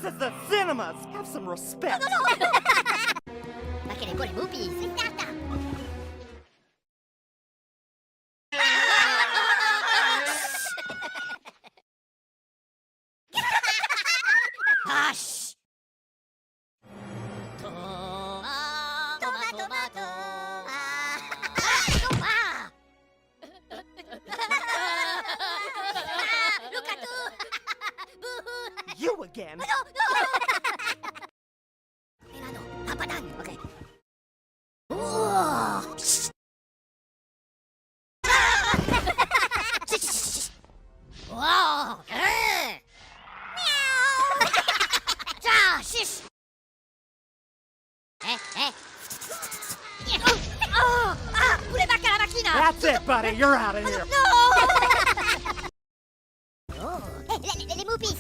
This is the cinemas! Have some respect! Ma che le buone mupi! Frittata! Hush! Tomato! Look at you! You again! No! Milano, papadang, okay. Wow! Meow! Shish! Pure vacca la macchina! That's it, buddy! You're out of here! No! Le mupi!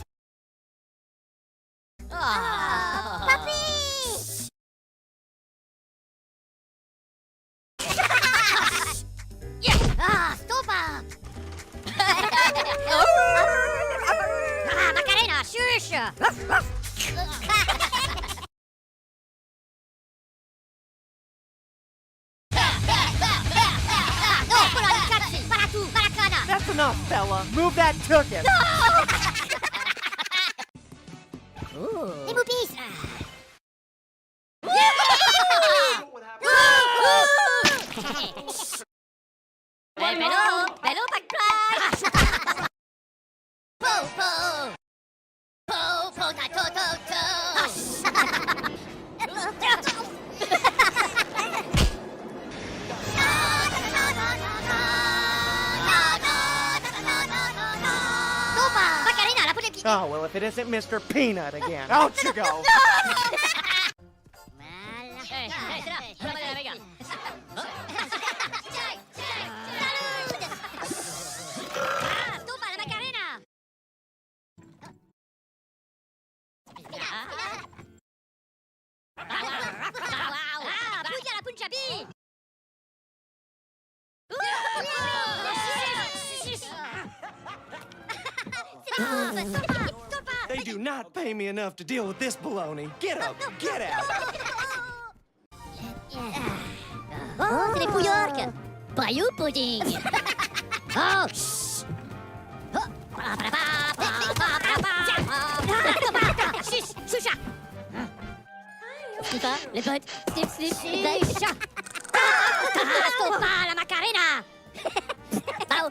Papi! Stop! Macarena, shush! No, quello di cazzi! Para tu, maracana! That's enough, fella! Move that tookin'! Les moupis! Bello, pas de place! Po, Macarena, la pute... Oh, well, if it isn't Mr. Peanut again. Out you go! Puja la Punjabi! They do not pay me enough to deal with this baloney. Get up! Get out! Oh, c'est les pouillards! Bayou pudding! Oh, shh! Choucha! Sniffa, les potes! Snip, chat! Stop pas, la Macarena! Bow!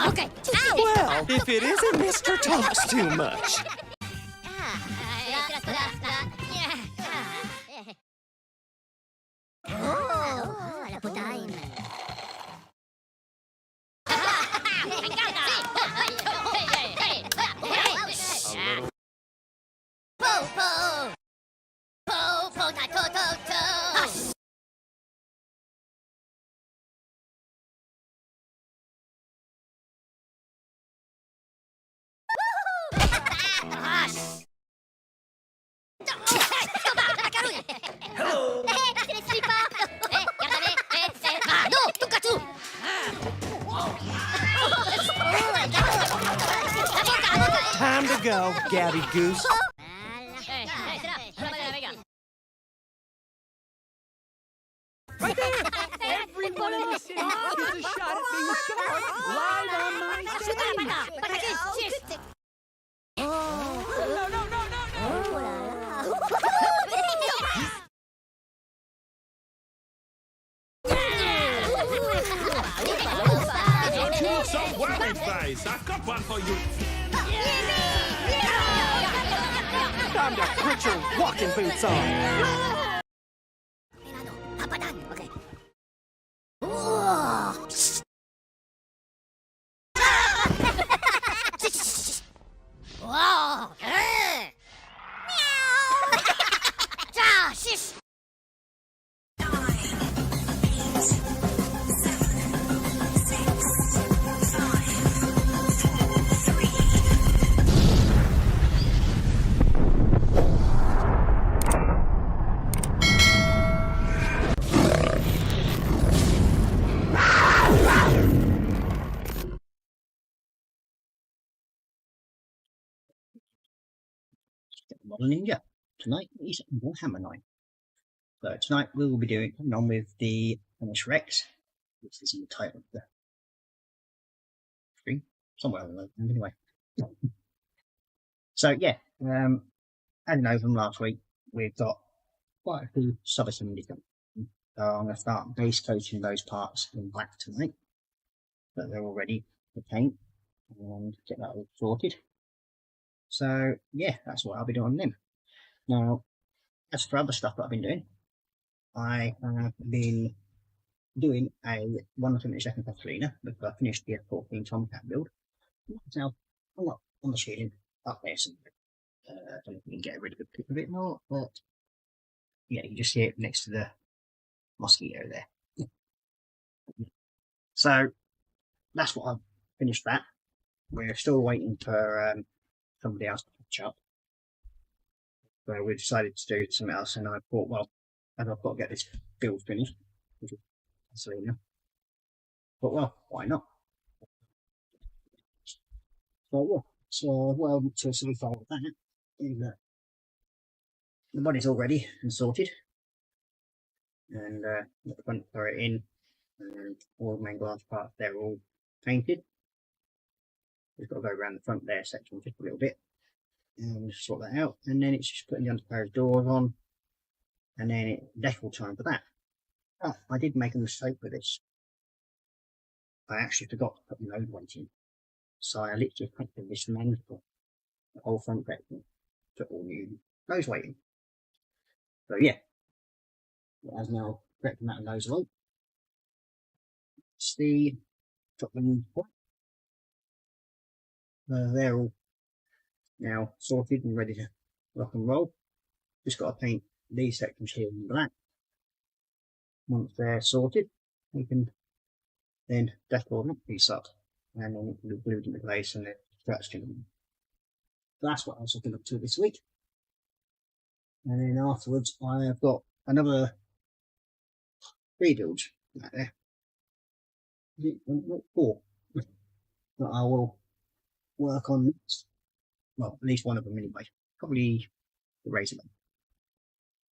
Okay. Well, if it isn't Mr. Talks Too Much. Oh, la potaille. Hello! C'est les slippers! Non, Tonkatsu! Time to go, Gabby Goose. Every one of us in gets a shot at being scarred right on my stage. Some whammy face. I've got one for you. Time to put your walking boots on. Model Ninja. Tonight is Warhammer night. So tonight we will be coming on with the Canis Rex, which is in the title of the stream, somewhere along those lines anyway. So yeah, as you know from last week, we've got quite a few sub-assemblies done. So I'm going to start base coating those parts in black tonight, but they're all ready to paint and get that all sorted. So yeah, that's what I'll be doing on them. Now, as for other stuff that I've been doing, I have been doing a 1 second Catalina because I finished the F14 Tomcat build. Now, I'm up on the ceiling up there somewhere. I don't know if you can get a really good pic of it or not, but yeah, you just see it next to the mosquito there. So that's what I've finished that. We're still waiting for somebody else to catch up. So we decided to do something else, and I thought, well, and I've got to get this build finished, which is Selena. But well, why not? So yeah, so well to solidify with that is that the body's all ready and sorted, and the front turret in, and all the main glass parts they're all painted. We've got to go around the front there section just a little bit and sort that out, and then it's just putting the undercarriage doors on, and then it's decal time for that. Oh, I did make a mistake with this. I actually forgot to put the load weight in, so I literally painted this mantle, the whole front deck, put all new nose weight in. So yeah, it has now correct amount of nose weight. It's the top and they're all now sorted and ready to rock and roll. Just got to paint these sections here in black. Once they're sorted, we can then decal that piece up, and then it can be glued into place and then scratched in. So that's what I was looking up to this week. And then afterwards, I have got another 3 builds out there. 4 that I will work on next. Well, at least one of them anyway. Probably the Razorman.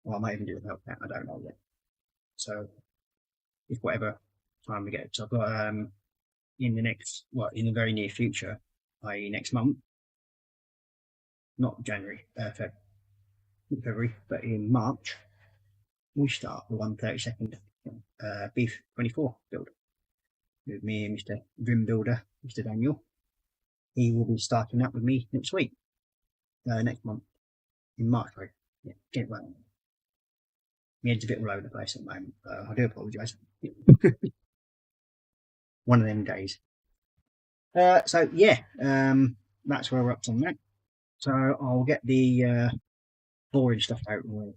Or I might even do the Hellcat, I don't know yet. So, if whatever time we get. So I've got in the very near future, i.e. next month, not January, February, but in March, we start the 132nd Beef 24 build with me and Mr. Dream Builder, Mr. Daniel. He will be starting that with me next week, next month, in March, right? Yeah, get it right. My head's a bit all over the place at the moment. I do apologise. One of them days. So yeah, that's where we're up to on that. So I'll get the boring stuff out the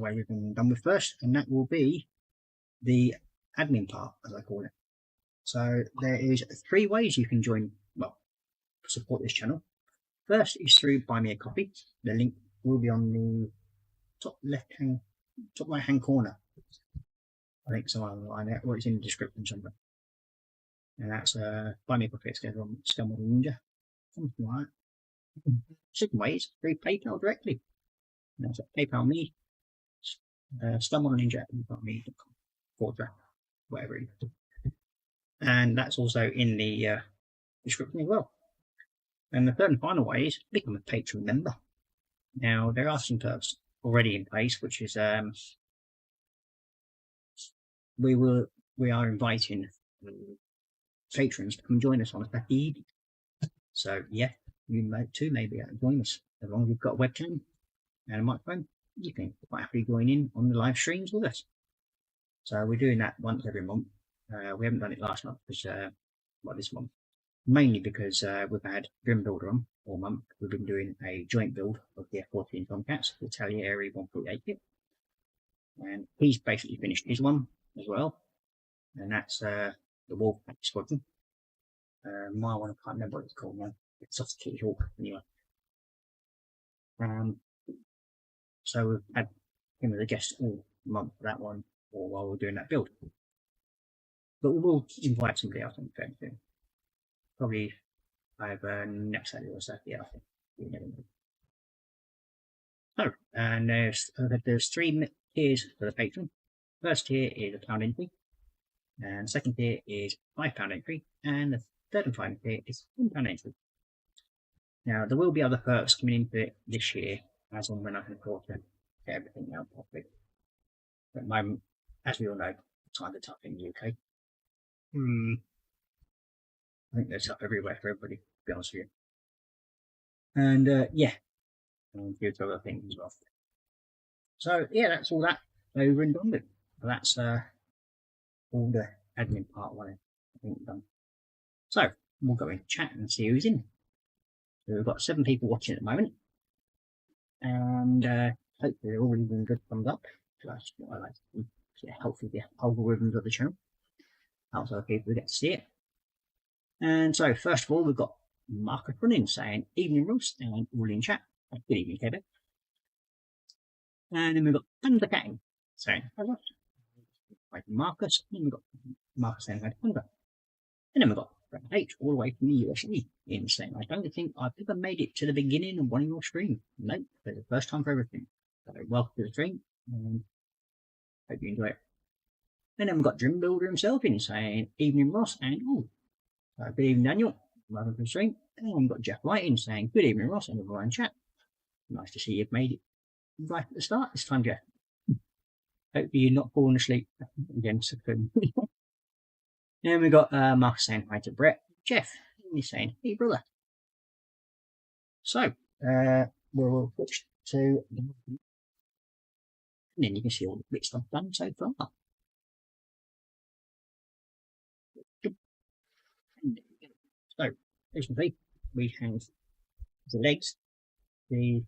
way we've been done with first, and that will be the admin part, as I call it. So there is 3 ways you can join, well, support this channel. First is through Buy Me a Coffee. The link will be on the top right hand corner. I think somewhere on the line there, or it's in the description somewhere. And that's Buy Me a Coffee together on Scum Model Ninja. Something like that. Second way is through PayPal directly. And that's at PayPal me, scummodelninja@me.com/, whatever it is. And that's also in the description as well. And the third and final way is become a Patreon member. Now, there are some terms already in place, which is we are inviting patrons to come join us on a Saturday evening. So yeah, you may be able to join us. As long as you've got a webcam and a microphone, you can quite happily join in on the live streams with us. So we're doing that once every month. We haven't done it last month because this month, mainly because we've had Grim Builder on all month. We've been doing a joint build of the F14 Tomcats, the Talieri 148 kit, and he's basically finished his one as well, and that's the Wolfpack Squadron. My one, I can't remember what it's called now. It's off the Kitty Hawk anyway. So we've had him as a guest all month for that one, or while we're doing that build. But we will invite somebody else on fairly soon. Probably either next Saturday or Saturday, I think. You never know. Oh, and there's three tiers for the patron. First tier is £1 entry, and second tier is £5 entry, and the third and final tier is £10 entry. Now, there will be other perks coming into it this year, as and when I can afford to get everything out properly. But at the moment, as we all know, times are tough in the UK. I think they're tough everywhere for everybody, to be honest with you. And yeah, and a few other things as well. So yeah, that's all that over and done with. That's all the admin part one I think done. So we'll go into chat and see who's in. So we've got 7 people watching at the moment, and hopefully they're all leaving good thumbs up. So that's what I like to do. Yeah, hopefully the algorithms of the channel helps other people get to see it. And so first of all, we've got Marcus running saying evening Ross and all in chat. Good evening, Kevin. And then we've got Thunder King saying hello. Marcus, and then we've got Marcus saying hi to Thunder. And then we've got Brad H all the way from the USA in saying, I don't think I've ever made it to the beginning of one of your streams. Nope, but the first time for everything. So welcome to the stream and hope you enjoy it. And then we've got Dream Builder himself in saying evening Ross and good evening Daniel. Welcome to the stream. And we've got Jeff White in saying good evening Ross and everyone in chat. Nice to see you've made it right at the start this time, Jeff. Hope you're not falling asleep again. Then we got Mark saying hi to Brett. Jeff, he's saying, hey brother. So, we'll switch to, and then you can see all the bits I've done so far. So, as you can see, we have the legs, the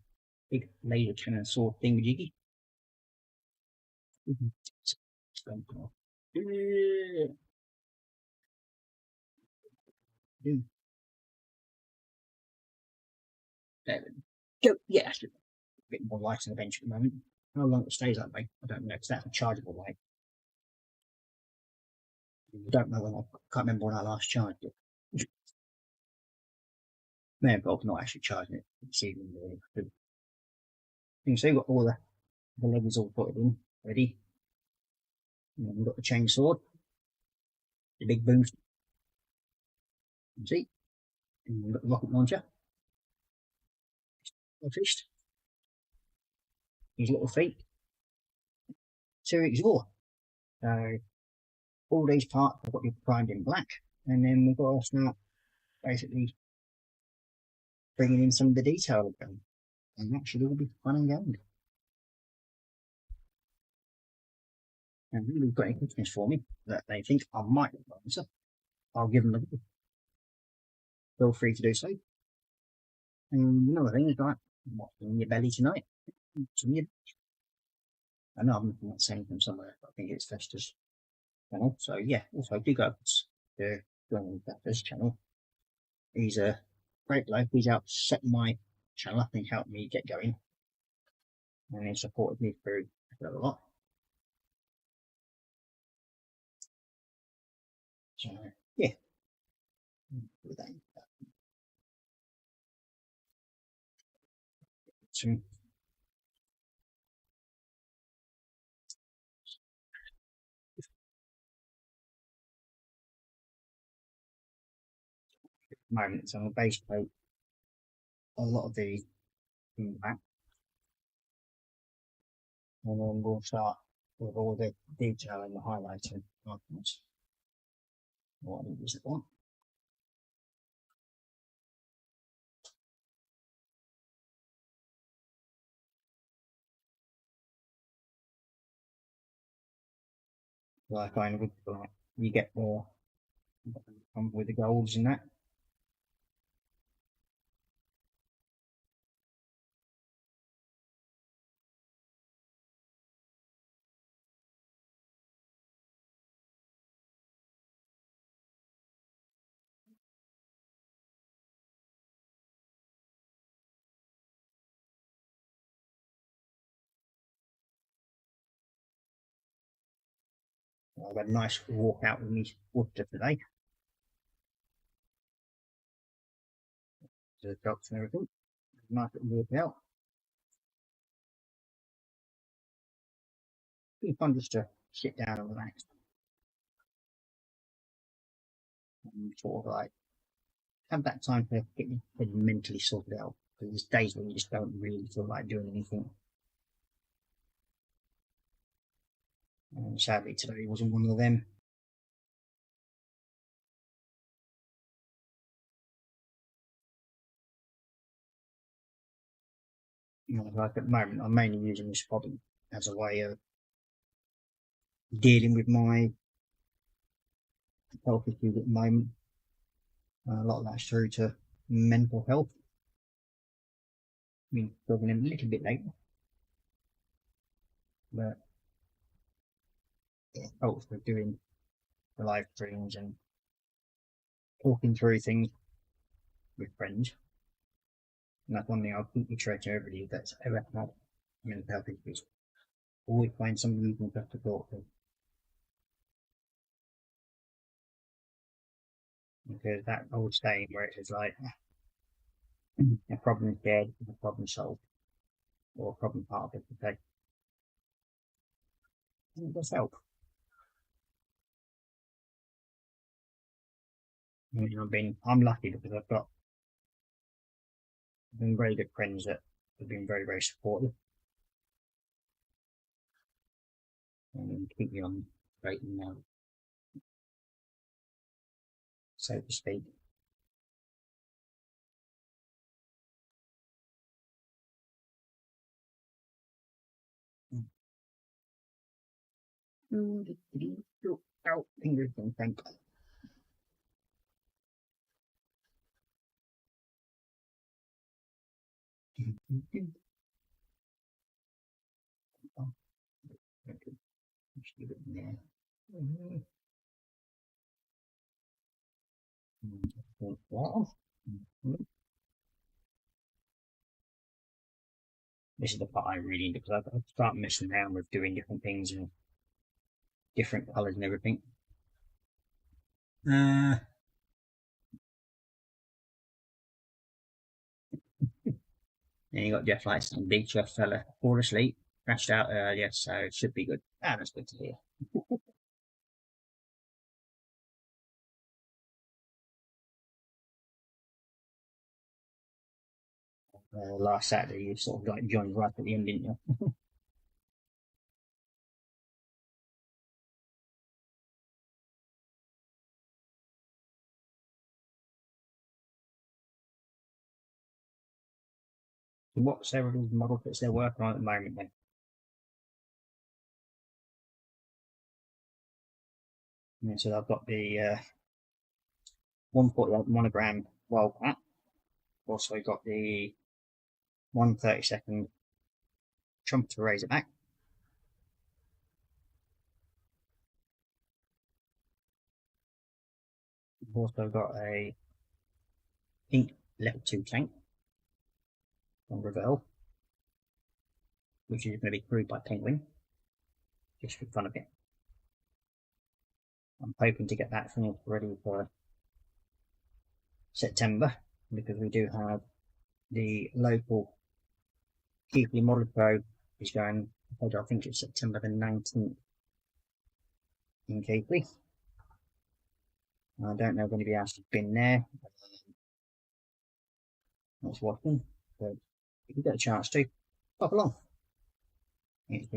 big laser cannon sword thingamajiggy. There we go. Yeah, that's a bit more light on the bench at the moment. How long it stays that way, I don't know, because that's a chargeable light. I don't know when I can't remember when I last charged it. May have got not actually charging it this evening. You can see we've got all the levers all put in ready. And then we've got the chainsaw, the big boost. You can see, and we've got the rocket launcher. Noticed his little feet to exhaust. So all these parts have got to be primed in black, and then we've got to start basically bringing in some of the detail of them, and that should all be fun and gained. And really got any questions for me that they think I might answer, I'll give them a go. Feel free to do so. And another thing is like, what's in your belly tonight? I know I'm not saying from somewhere, but I think it's Fester's channel. So yeah, also do go to join Fester's channel. He's a great bloke. He's helped set my channel up and helped me get going. And he supported me through a lot. So yeah. Some moments on the base plate, a lot of the back, and then we'll start with all the detail and the highlighting afterwards. What is it one? Well, I find with like you get more with the golds and that. I've had a nice walk out with me water today. The dogs and everything. Nice little walk out. It's fun just to sit down and relax and sort of like have that time to get your head mentally sorted out. Because there's days when you just don't really feel like doing anything. And sadly today wasn't one of them. You know, like at the moment I'm mainly using this hobby as a way of dealing with my health issues at the moment. A lot of that's through to mental health. I mean, talking a little bit later, but yeah, helps with doing the live streams and talking through things with friends. And that's one thing I'll keep reiterating to everybody that's ever had mental health issues. Always find somebody you can have to talk to. Because that old saying where it is like, a problem is dead, a problem solved, or a problem part of it today. And it does help. I mean, I'm lucky because I've been very good friends that have been very, very supportive. And keep me on straight and narrow, so to speak. Out fingers and thank This is the part I really need because I've started messing around with doing different things and different colours and everything. Then you got Jeff Lights and Big Jeff fella fall asleep, crashed out earlier, so it should be good. That's good to hear. Last Saturday you sort of like joined right at the end, didn't you? So what's everybody's model kits they're working on at the moment then? Yeah, so I've got the 148 monogram Wildcat. Also got the 132nd Trumpeter Razorback. I've also got a pink level 2 tank from Revell, which is going to be crewed by Penguin, just for fun of it. I'm hoping to get that finished ready for September, because we do have the local Keighley Model Pro is going, I think it's September the 19th in Keighley. I don't know if anybody else has been there. That's watching, but if you get a chance to, pop along. It's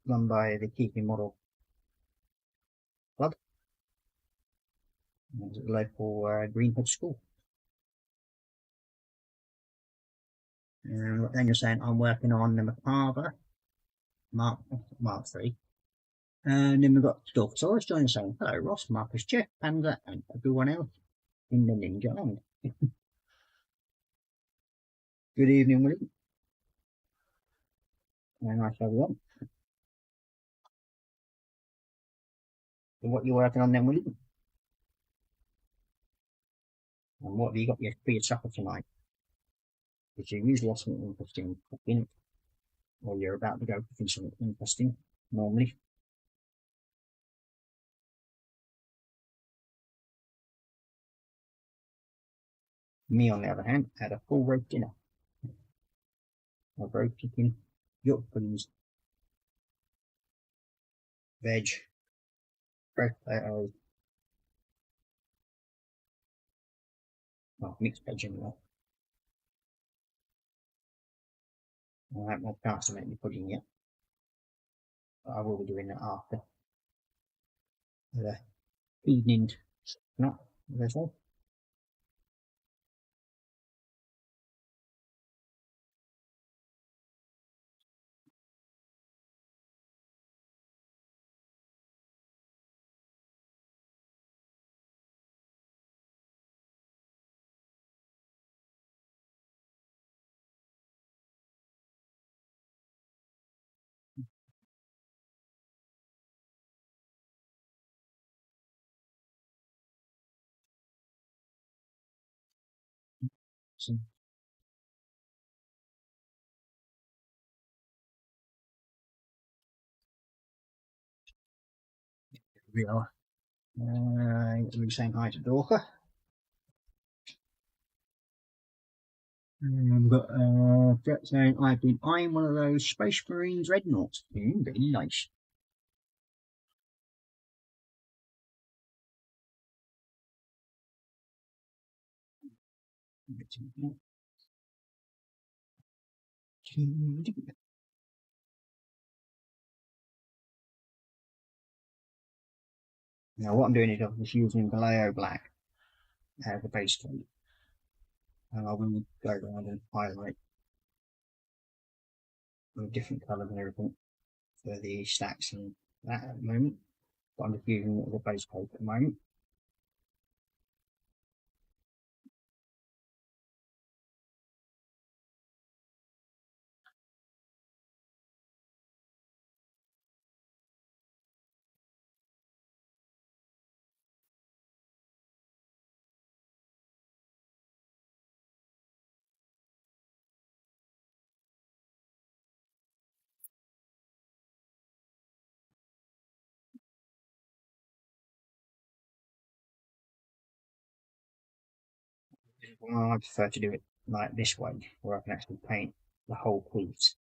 run by the Keighley Model Club. And it's at the local Greenwood School. And what Daniel's saying, I'm working on the Macabre Mark 3. And then we've got Stalkosaurus joining, saying, hello Ross, Marcus, Jeff, Panda, and everyone else in the Ninja Land. Good evening, William. Very nice to have you on. So what are you working on then, William? And what have you got for your supper tonight? Because you usually have something interesting cooking, or you're about to go cooking something interesting, normally. Me, on the other hand, had a full roast dinner of roast chicken, York puddings, veg, fresh potatoes, well, mixed veg anyway. I haven't had a chance to make the pudding yet, but I will be doing that after the evening snack, as I say. So here we are. We're saying hi to Dorka. But Brett saying I've been eyeing one of those Space Marines dreadnoughts. Very nice. Now what I'm doing is I'm just using Vallejo Black as the base coat, and I will go around and highlight with different colours and everything for the stacks and that at the moment. But I'm just using it as a base coat at the moment. Well, I prefer to do it like this way, where I can actually paint the whole piece.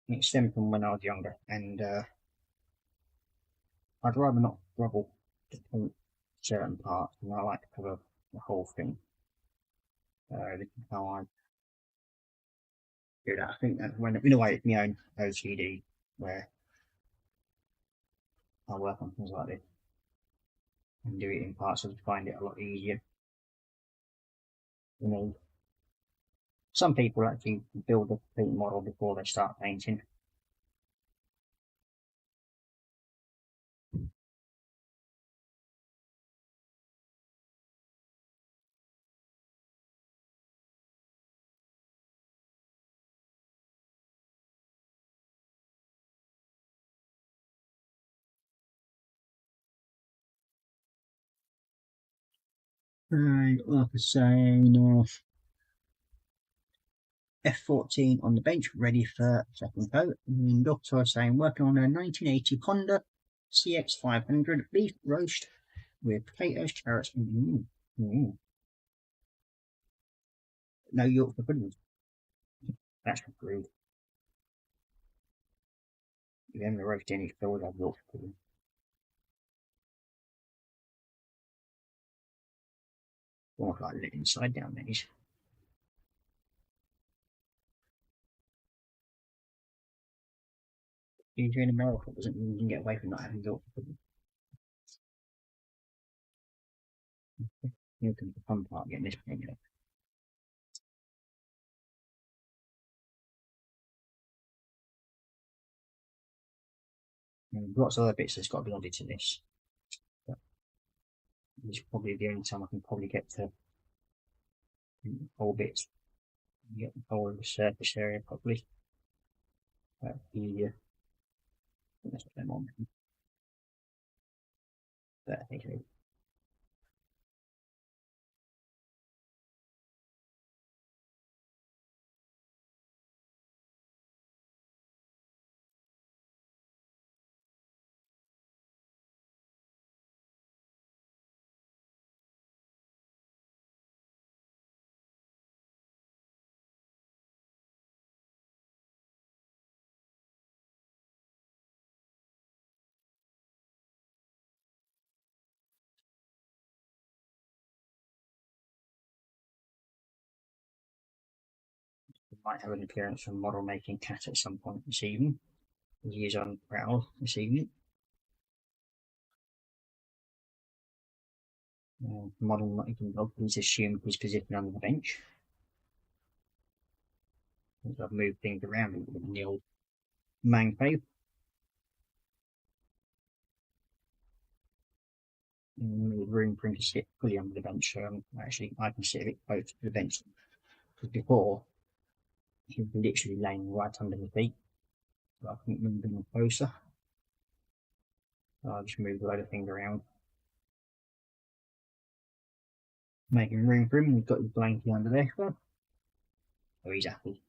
And it stemmed from when I was younger, and I'd rather not struggle to paint certain parts, and I like to cover the whole thing. This is how I do that. I think that when, in a way, it's my own OCD, where I work on things like this and do it in parts, so I find it a lot easier. You know, some people actually build a paint model before they start painting. Right, like I say, F14 on the bench, ready for second coat. And Doctor saying, working on a 1980 Honda CX500 beef roast with potatoes, carrots, and no Yorkshire pudding. That's rude. If you haven't roast any, you always have Yorkshire pudding. Almost like lit inside down these. If you're in America, doesn't mean you can get away from not having Yorkshire pudding. Here comes the fun part, getting this painted up. And lots of other bits that's got to be added to this. But this is probably the only time I can probably get to the whole bits. Get the whole of the surface area properly. That's easier. That's what I'm on. But I think might have an appearance from model making cat at some point this evening. He is on prowl this evening. Model making dog, he's assumed his position on the bench. I've moved things around in the old man cave. There's room for him to sit fully under the bench, so actually I can sit a bit close to the bench. Because before, he was literally laying right under my feet, but I couldn't move him closer. So I just moved a load of things around. Making room for him, we've got his blankie under there, so he's happy.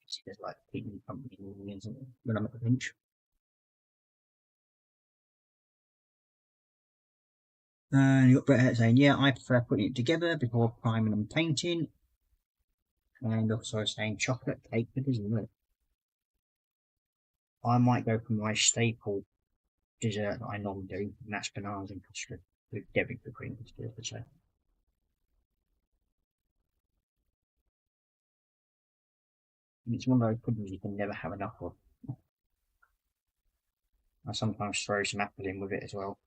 He does like keeping me company when I'm at the bench. And you've got Bret Hart saying, yeah, I prefer putting it together before priming and painting. And also saying chocolate cake, but isn't it? I might go for my staple dessert that I normally do, and that's bananas and custard with Devon for cream custard, I say. And it's one of those puddings you can never have enough of. I sometimes throw some apple in with it as well.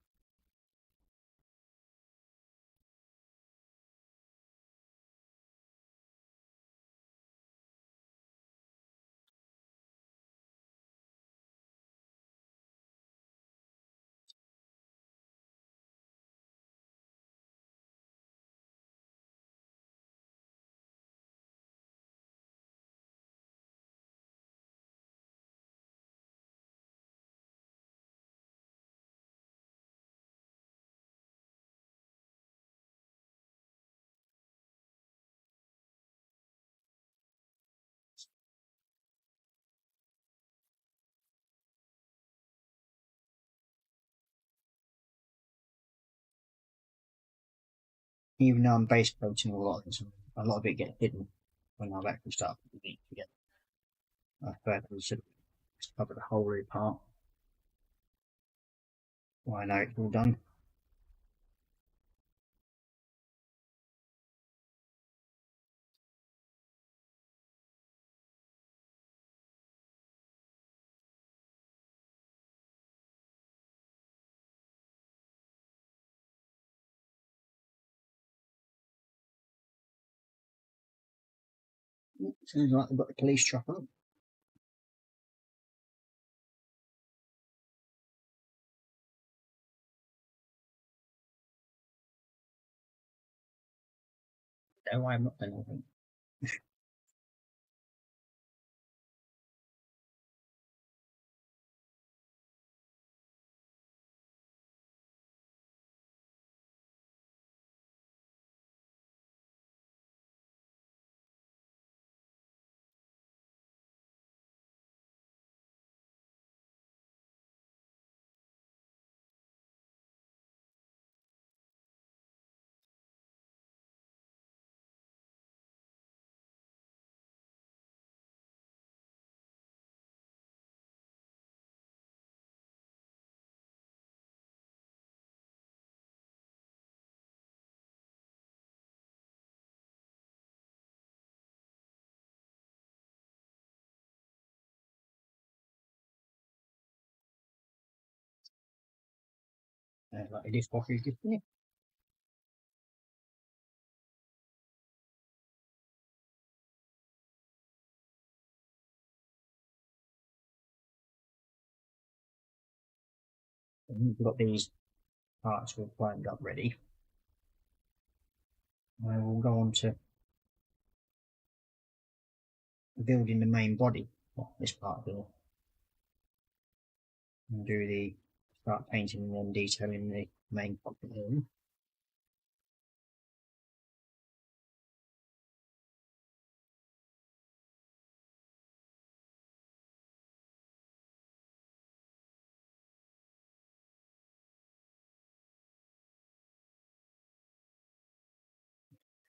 Even though I'm base coating a lot of this, a lot of it gets hidden when I've actually started putting it together. I prefer to sort of cover the whole rear part. Well, I know it's all done. Sounds like they've got the police chopper. No, I'm not done anything. Like a dishwasher is just in it. We've got these parts all primed up ready. I will go on to building the main body of this part here. And do the start painting and then detailing the main cockpit area.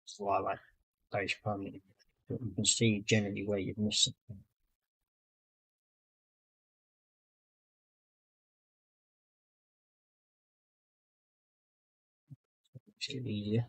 So I like those permanently. But you can see generally where you've missed something. Just get it easier.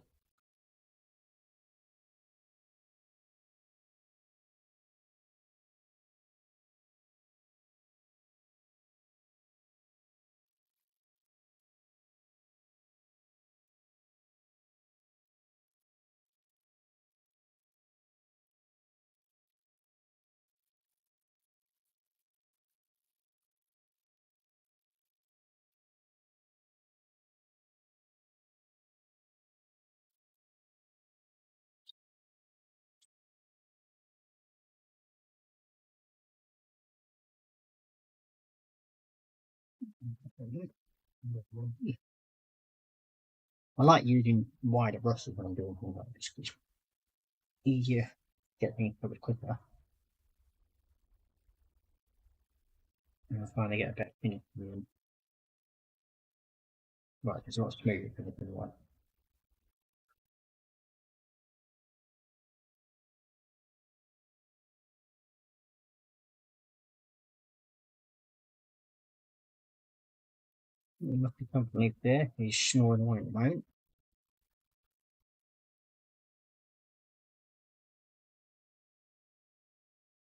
I like using wider brushes when I'm doing things like this. It's easier to get things covered quicker. And I finally get a better finish. Right, it's not smooth for the one. Lucky company there, he's snoring away at the moment.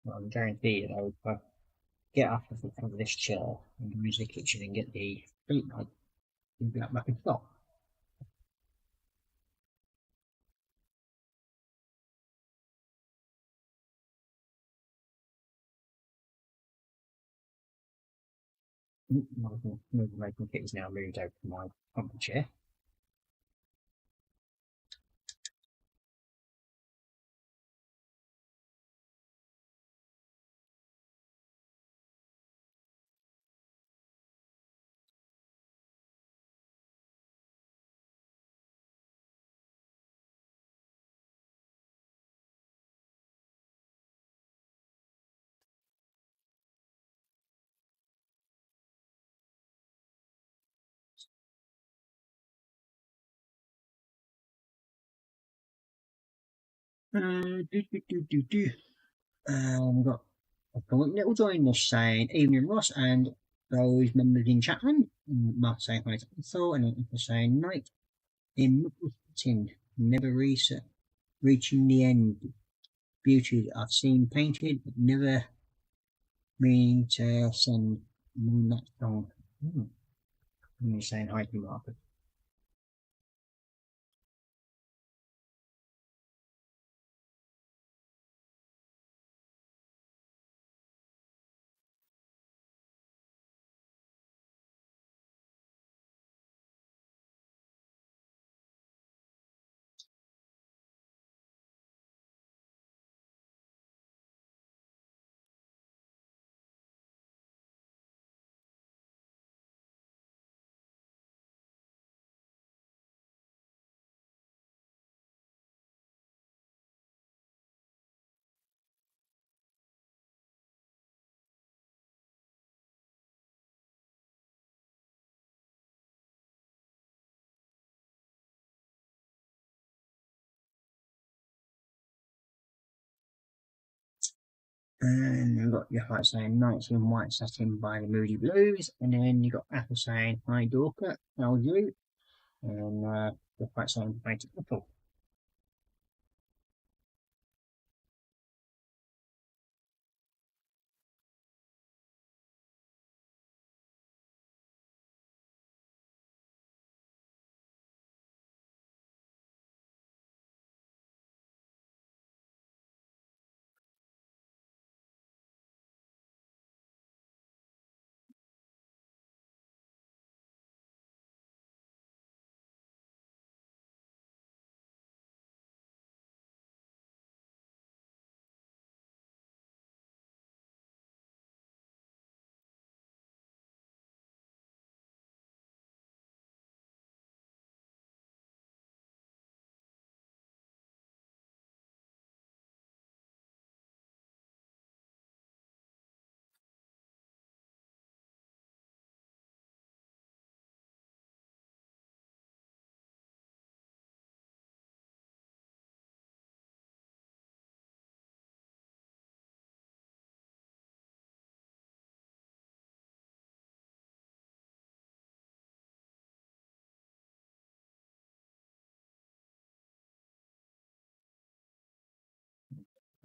Well, I'm guaranteed though, if I get up off the front of this chair and go into the kitchen and get the fruit knife, he'll be up back in stock. My making kit is now moved over to my comfy chair. Got a little join us saying evening Ross and those members in Chapman. Mark saying hi to Ethel and Ethel saying night in Middleton, never reaching the end. Beauty I've seen painted, but never mean to send that song. I'm saying hi to Mark. And you've got your heart saying nights in white satin by the Moody Blues, and then you got Apple saying hi Dorka, how are you? And the heart saying hi to Apple.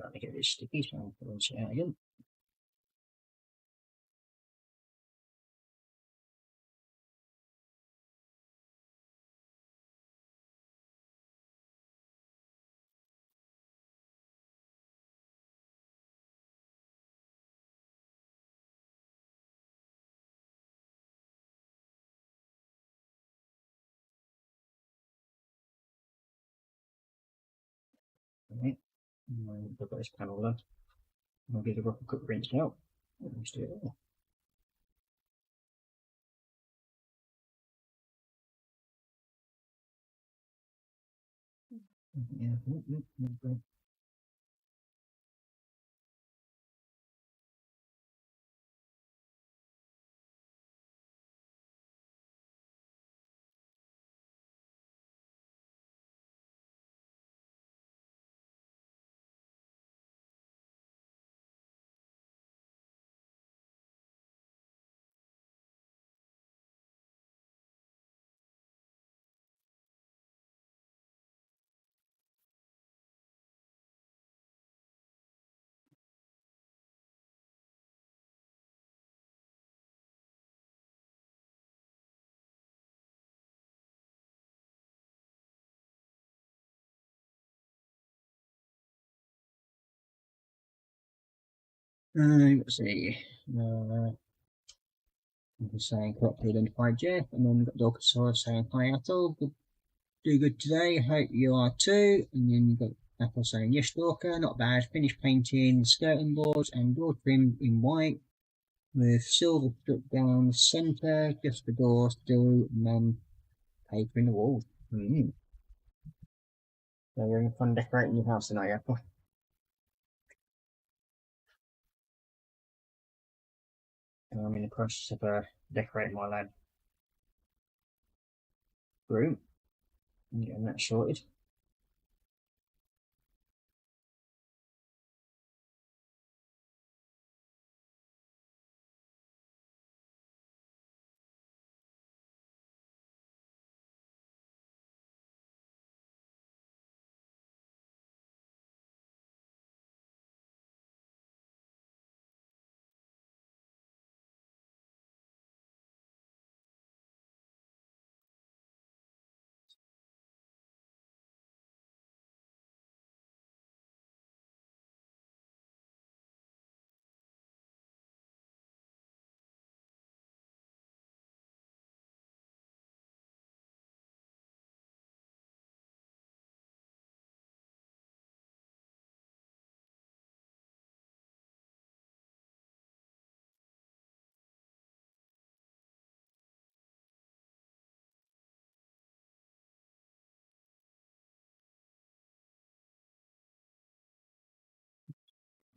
Starting to get a bit sticky, so I'll rinse it out again. Right. I've got this panel done. I'll get a rough quick rinse out. Let's do it there. Yeah. Let's see. Saying correctly identified Jeff, and then we've got Dorcasaurus saying hi Atul, do good today, hope you are too. And then you've got Apple saying yes Dorca, not bad, finished painting skirting boards and door trim in white with silver strip down the centre, just the doors do, and then paper in the walls. So you're having fun decorating your house tonight, Apple? I'm in the process of decorating my lab room and getting that sorted.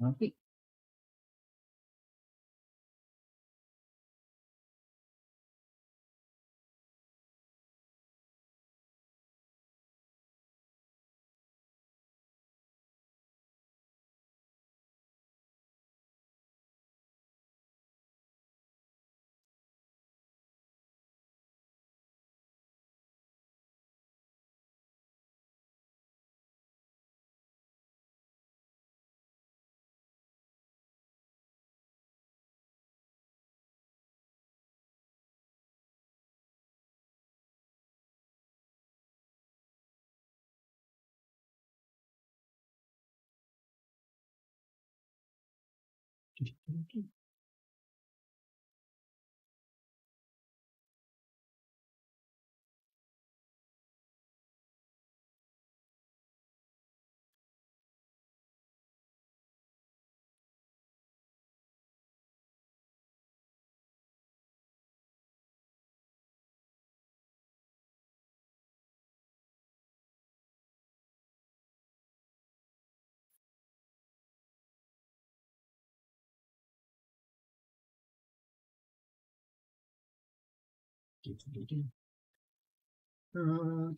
Okay. And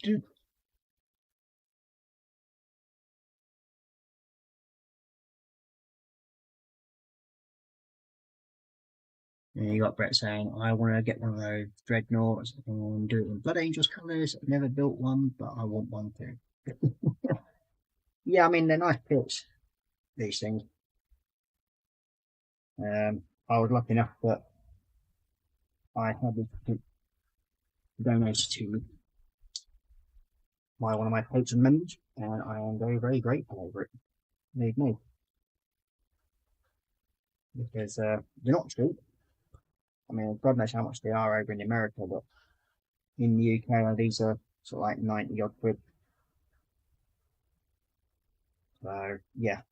you got Brett saying, I want to get one of those dreadnoughts and do it in Blood Angels colours. I've never built one, but I want one too. Yeah, I mean, they're nice kits. these things. I was lucky enough that I had it donated to me by one of my patron members, and I am very, very grateful over it. Believe me. Because they're not cheap. I mean, God knows how much they are over in America, but in the UK, these are sort of like 90 odd quid. So, yeah.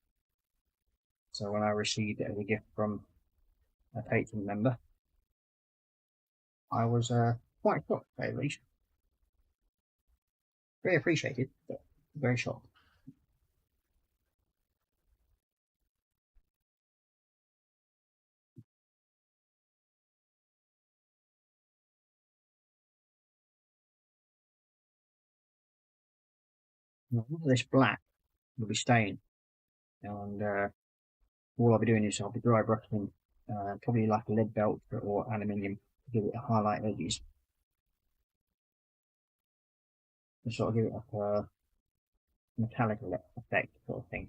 So when I received it as a gift from a patron member, I was quite shocked, to say the least. Very appreciated, but very shocked. Now, this black will be staying, and all I'll be doing is I'll be dry brushing probably like a lead belt or aluminium to give it a highlight edges. To sort of give it like a metallic effect sort of thing.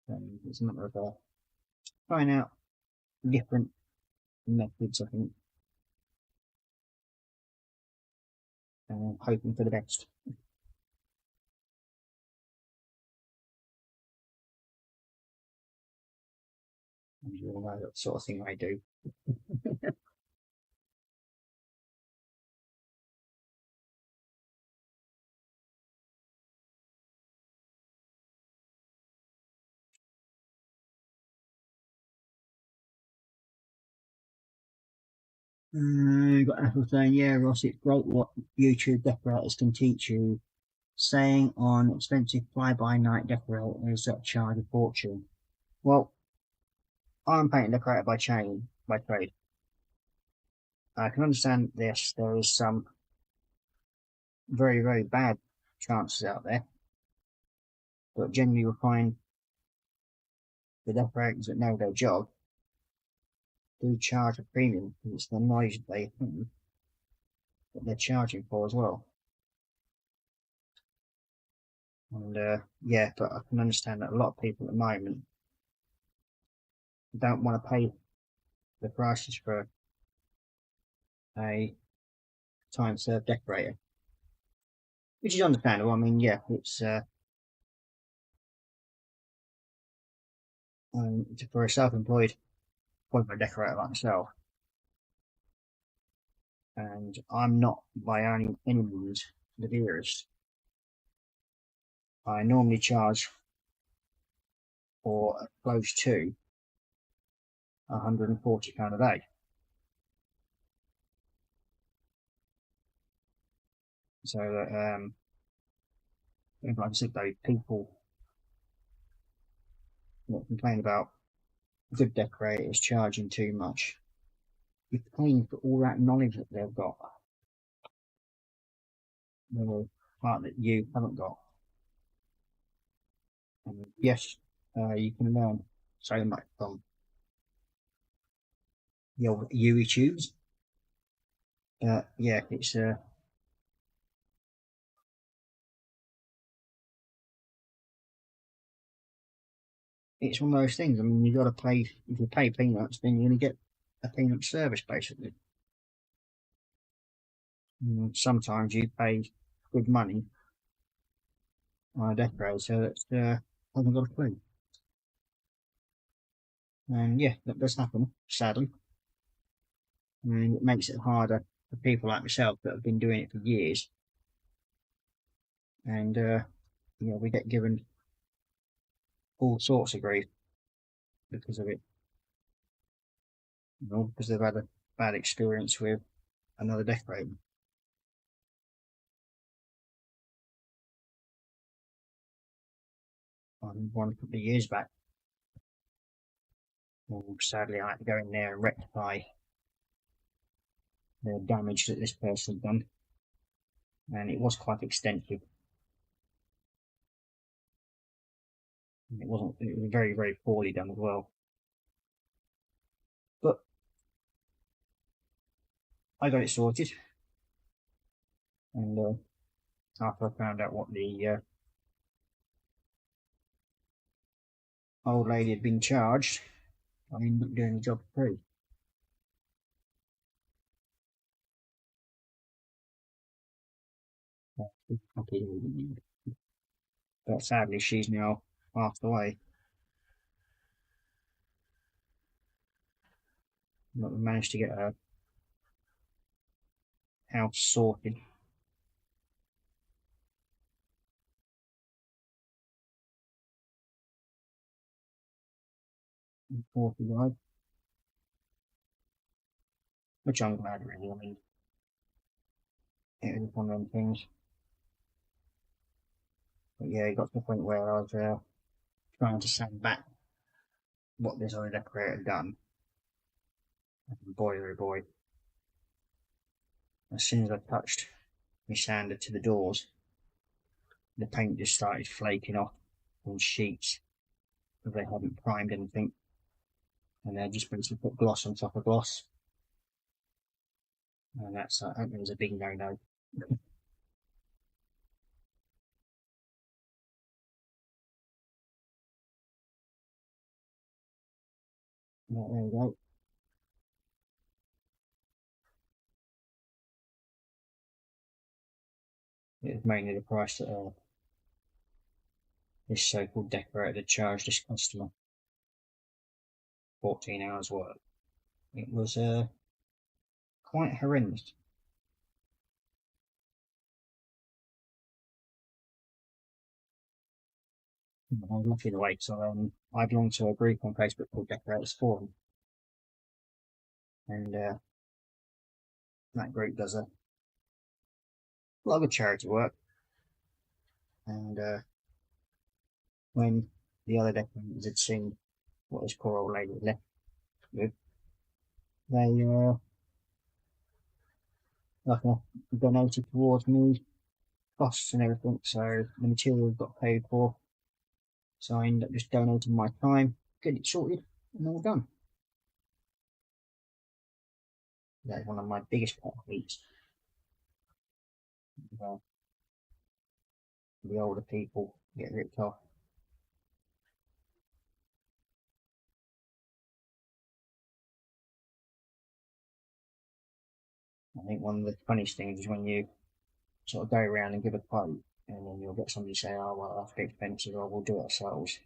And it's a matter of trying out different methods, I think, and hoping for the best. And you all know that sort of thing I do. Got Apple saying, yeah, Ross, it's great what YouTube decorators can teach you. Saying on expensive fly-by-night decorators that charge a fortune. Well, I'm a painting decorator by trade. I can understand this. There is some very, very bad chances out there, but generally you'll find the decorators that know their job do charge a premium because it's the knowledge they think that they're charging for as well. And yeah, but I can understand that a lot of people at the moment don't want to pay the prices for a time served decorator, which is understandable. I mean, yeah, it's for a self-employed qualified decorator like myself, and I'm not by any means the dearest. I normally charge for close to £140 a day. So that like I said, though, people that complain about good decorators charging too much, you're paying for all that knowledge that they've got, the part that you haven't got. And yes, you can learn so much from the old YouTubes. Yeah, it's one of those things. I mean, you've got to pay. If you pay peanuts, then you're going to get a peanut service, basically. And sometimes you pay good money on a decorator so that hasn't got a clue. And yeah, that does happen, sadly. I mean, it makes it harder for people like myself that have been doing it for years. And we get given all sorts of grief because of it. Because they've had a bad experience with another decorator. One a couple of years back, sadly I had to go in there and rectify the damage that this person had done, and it was quite extensive. And it was very, very poorly done as well. But I got it sorted, And after I found out what the old lady had been charged, I ended up doing the job free. But sadly, she's now passed away. But we managed to get her house sorted. Which I'm glad, really. I mean, it was one of them things. But yeah, it got to the point where I was trying to send back what this other decorator had done. And boy, oh boy, as soon as I touched my sander to the doors, the paint just started flaking off on sheets because they hadn't primed anything. And they just basically put gloss on top of gloss. And that was a big no-no. But there we go. It was mainly the price that this so-called decorator had charged this customer. 14 hours work. It was quite horrendous. I was lucky in a way, so I belong to a group on Facebook called Decorators Forum, and that group does a lot of good charity work. And when the other decorators had seen what this poor old lady had left with, they donated towards me costs and everything, so the materials got paid for. So I ended up just donating my time, get it sorted, and all done. That's one of my biggest pet peeves. The older people get ripped off. I think one of the funniest things is when you sort of go around and give a quote, and then you'll get somebody say, "Oh well, that's a bit expensive, or we'll do it ourselves."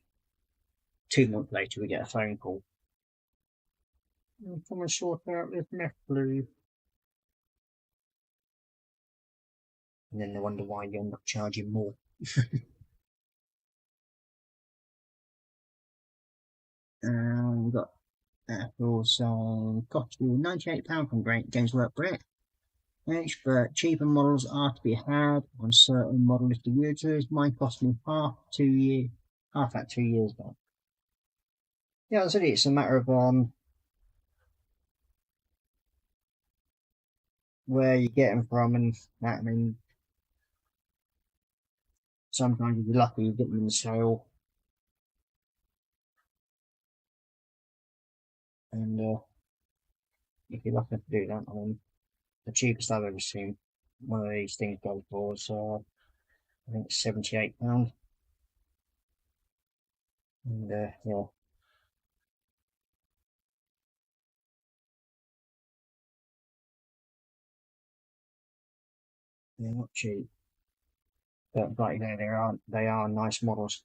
2 months later, we get a phone call. Come and sort out this mess, please. And then they wonder why you end up charging more. We've got also cost you £98 from James Work Brett. But cheaper models are to be had on certain model distributors. Mine cost me half that 2 years ago. Yeah, that's it. It's a matter of where you get them from, and that. I mean, sometimes if you're lucky, you get them in the sale, and if you're lucky to do that, I mean, the cheapest I've ever seen one of these things go for was I think it's £78, and yeah. They're not cheap, but like they are nice models.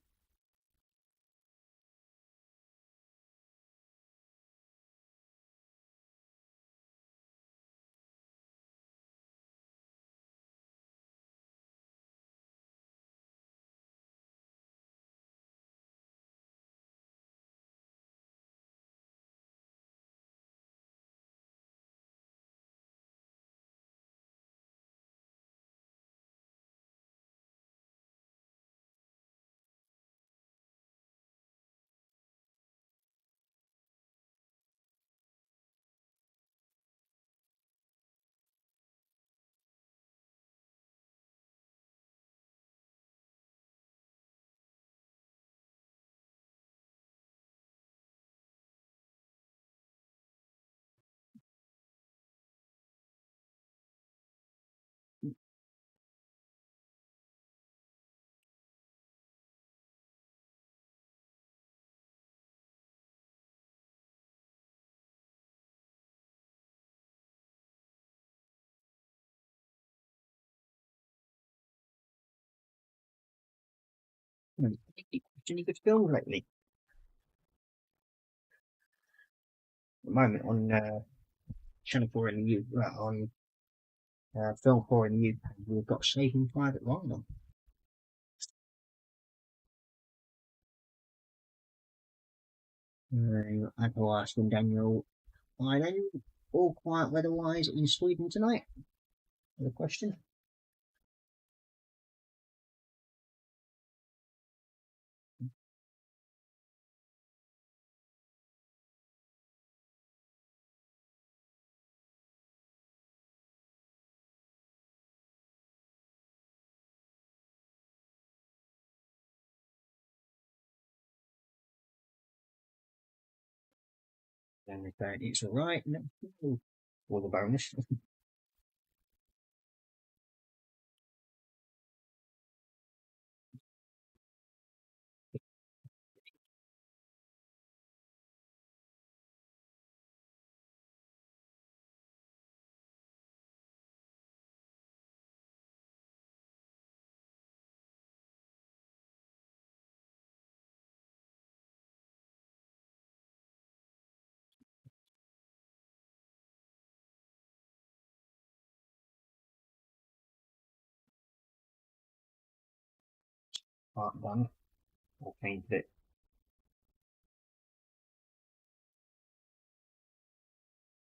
Any good films lately? At the moment on Channel 4 in the U, on Film 4 in the UK, we've got Saving Private Ryan. Uncle Ask and Daniel Island, all quiet weather-wise in Sweden tonight? The question. And if it's alright, or the bonus. Part 1, or painted it.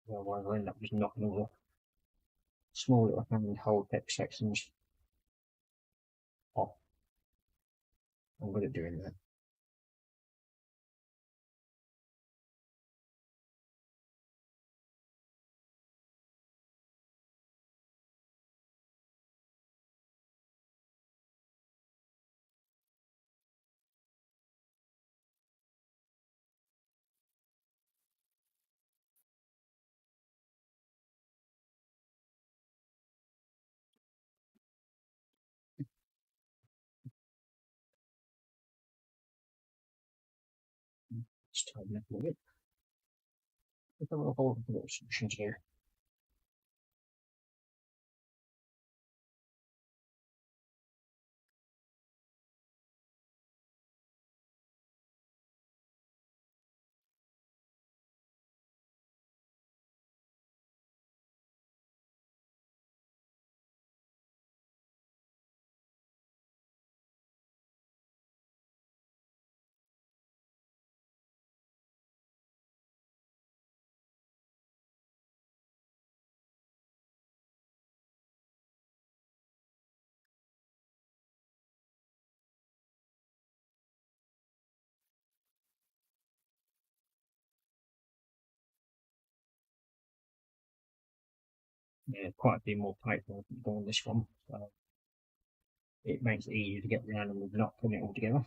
Otherwise I'll end up just knocking all the small little handhold text sections off. I'm good at doing that. Just tighten up a little bit. I've got a whole little sections here. Yeah, quite a few more paper on this one, so it makes it easier to get around and we're not putting it all together.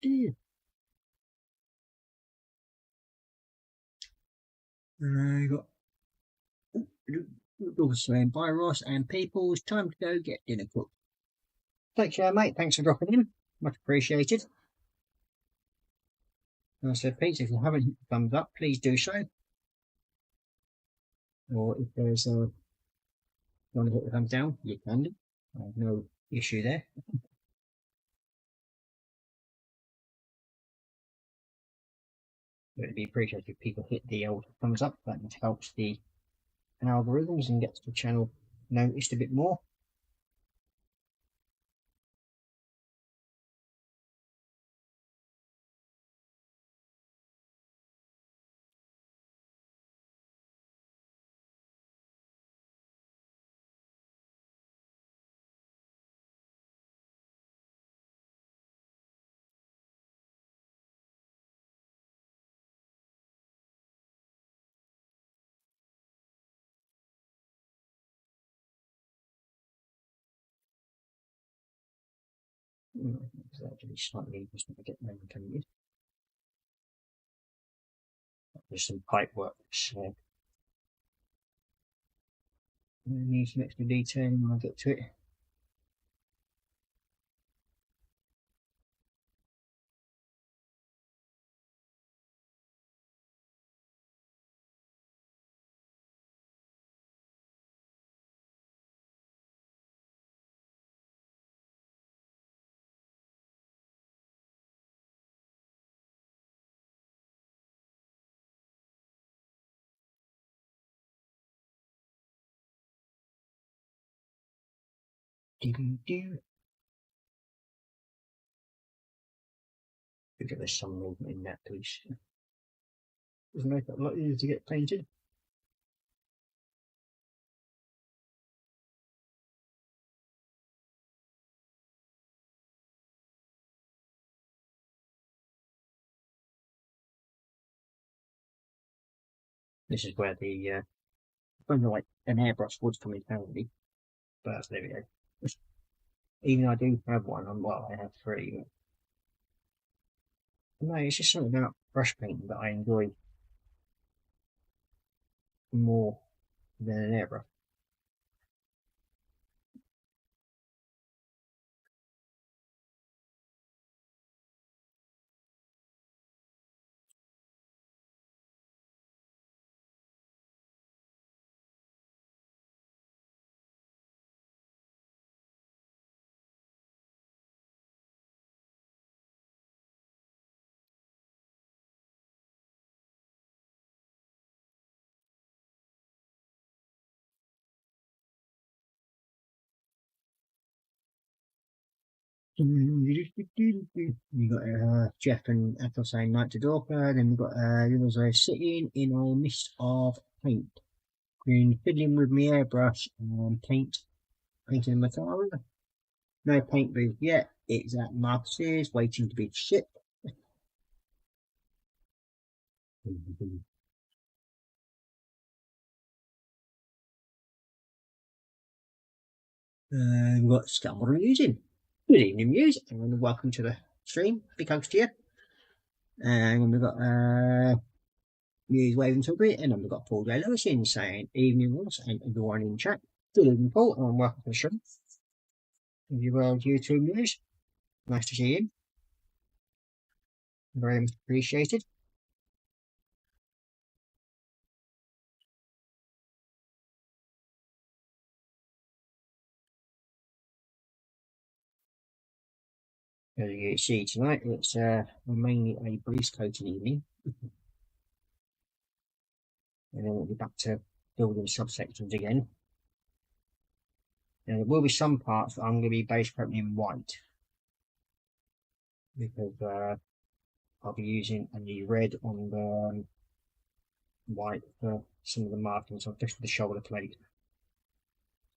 You got also saying bye Ross and people, it's time to go get dinner cooked. Thanks, mate. Thanks for dropping in. Much appreciated. So please, if you haven't hit the thumbs up, please do so. Or if there's you want to hit the thumbs down, you can do. I have no issue there. It would be appreciated if people hit the old thumbs up. That helps the algorithms and gets the channel noticed a bit more. It's actually slightly just going to get maintained. There's some pipe work, so I need some extra detailing when I get to it. Do. Think there's some movement in that piece. Doesn't make it a lot easier to get painted. This is where the kind of like an airbrush would come in handy. But there we go. Even though I do have one, well, I have three. No, it's just something about brush painting that I enjoy more than an airbrush. You got Jeff and Ethel saying night to Dorper, then we've got Lindsay sitting in a mist of paint. Been fiddling with my airbrush and painting the Matara. No paint booth yet, it's at Marcus's, waiting to be shipped. We've got Scalmore using. Good evening, Muse, and welcome to the stream. Big hugs to you. And we've got Muse waving to a bit, and then we've got Paul J. Lewis in saying evening, Ross, and everyone in chat. Good evening, Paul, and welcome to the stream. Thank you well, you too, Muse. Nice to see you. Very much appreciated. As you can see tonight, it's mainly a breeze coating evening. And then we'll be back to building subsections again. Now, there will be some parts that I'm going to be base coating in white. Because I'll be using the red on the white for some of the markings, especially the shoulder plate.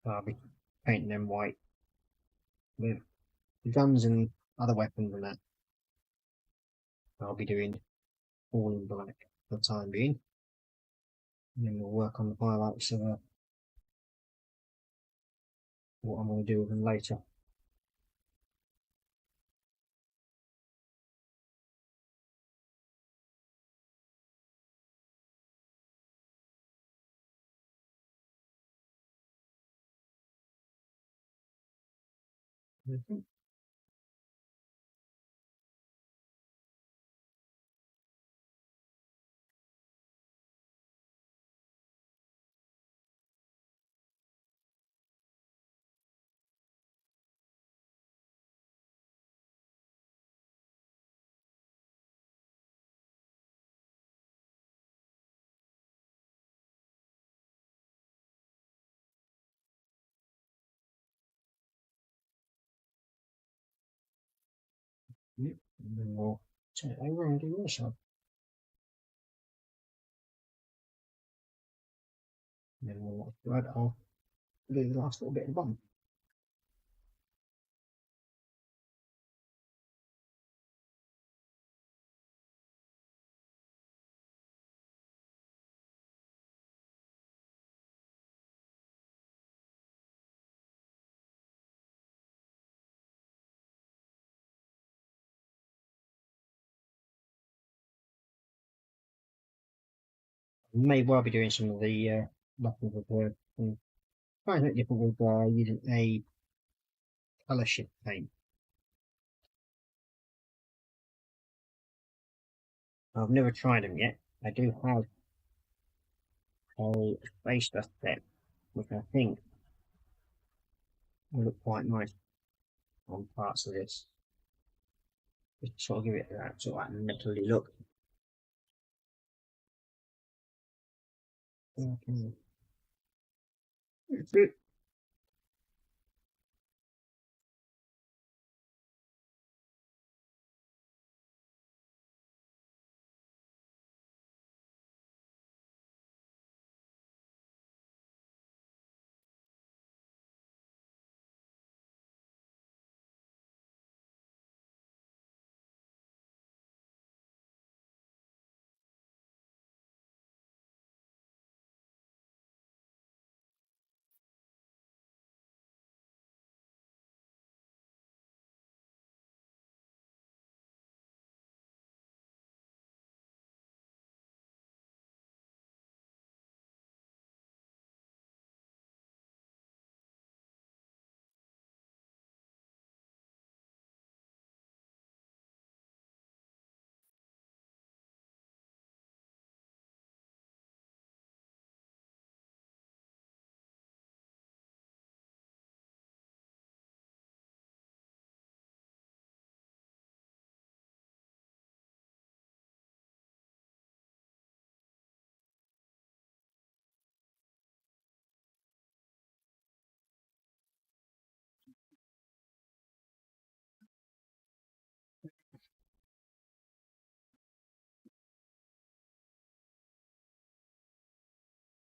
So I'll be painting them white with the guns and other weapons and that. I'll be doing all in black for the time being. And then we'll work on the highlights of what I'm going to do with them later. Yep. And then we'll turn it over and do the other side. And then we'll I'll do the last little bit at the bottom. May well be doing some of the buttons with her. Quite a bit different with using a colour shift paint. I've never tried them yet. I do have a face dust set, which I think will look quite nice on parts of this. Just sort of give it that sort of like metally look. Okay. That's it.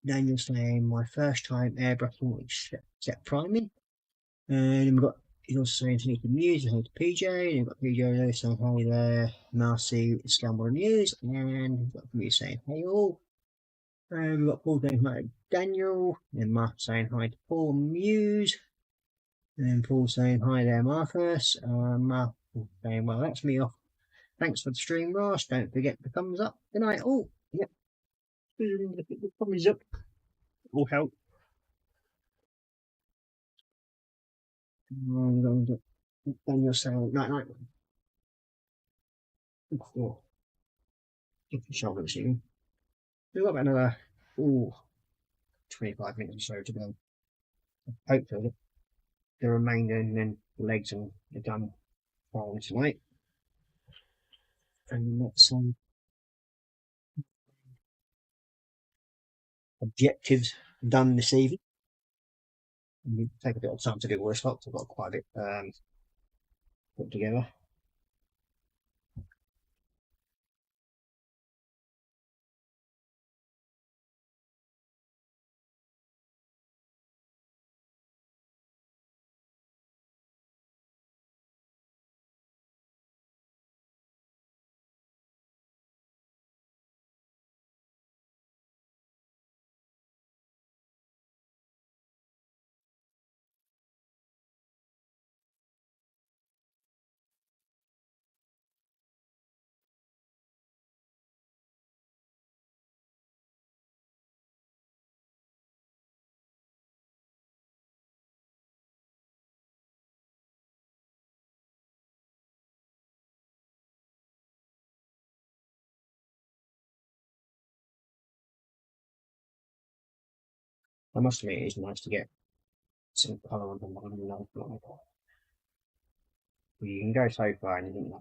Daniel's saying my first time airbrushing except priming. And we've got, he's also saying to Nick the Muse, hey to PJ, and we've got PJ there saying hey there, Marcy, Scamble and News, and we've got me saying hey all. And we've got Paul saying hi to Daniel, and Mark saying hi to Paul and Muse, and Paul saying hi there, Marcus, Mark saying, well, that's me off. Thanks for the stream, Ross. Don't forget the thumbs up. Good night, all. Yep. The thumbs up will help. Daniel saying night night. Oh, different shoulder machine. We've got about another 25 minutes or so to go. Hopefully, the remainder and then the legs and the done fine tonight. And that's some objectives done this evening. And we take a bit of time to do all this lot. I've got quite a bit put together. I must admit, it is nice to get some colour on the line and love. You can go so far and you think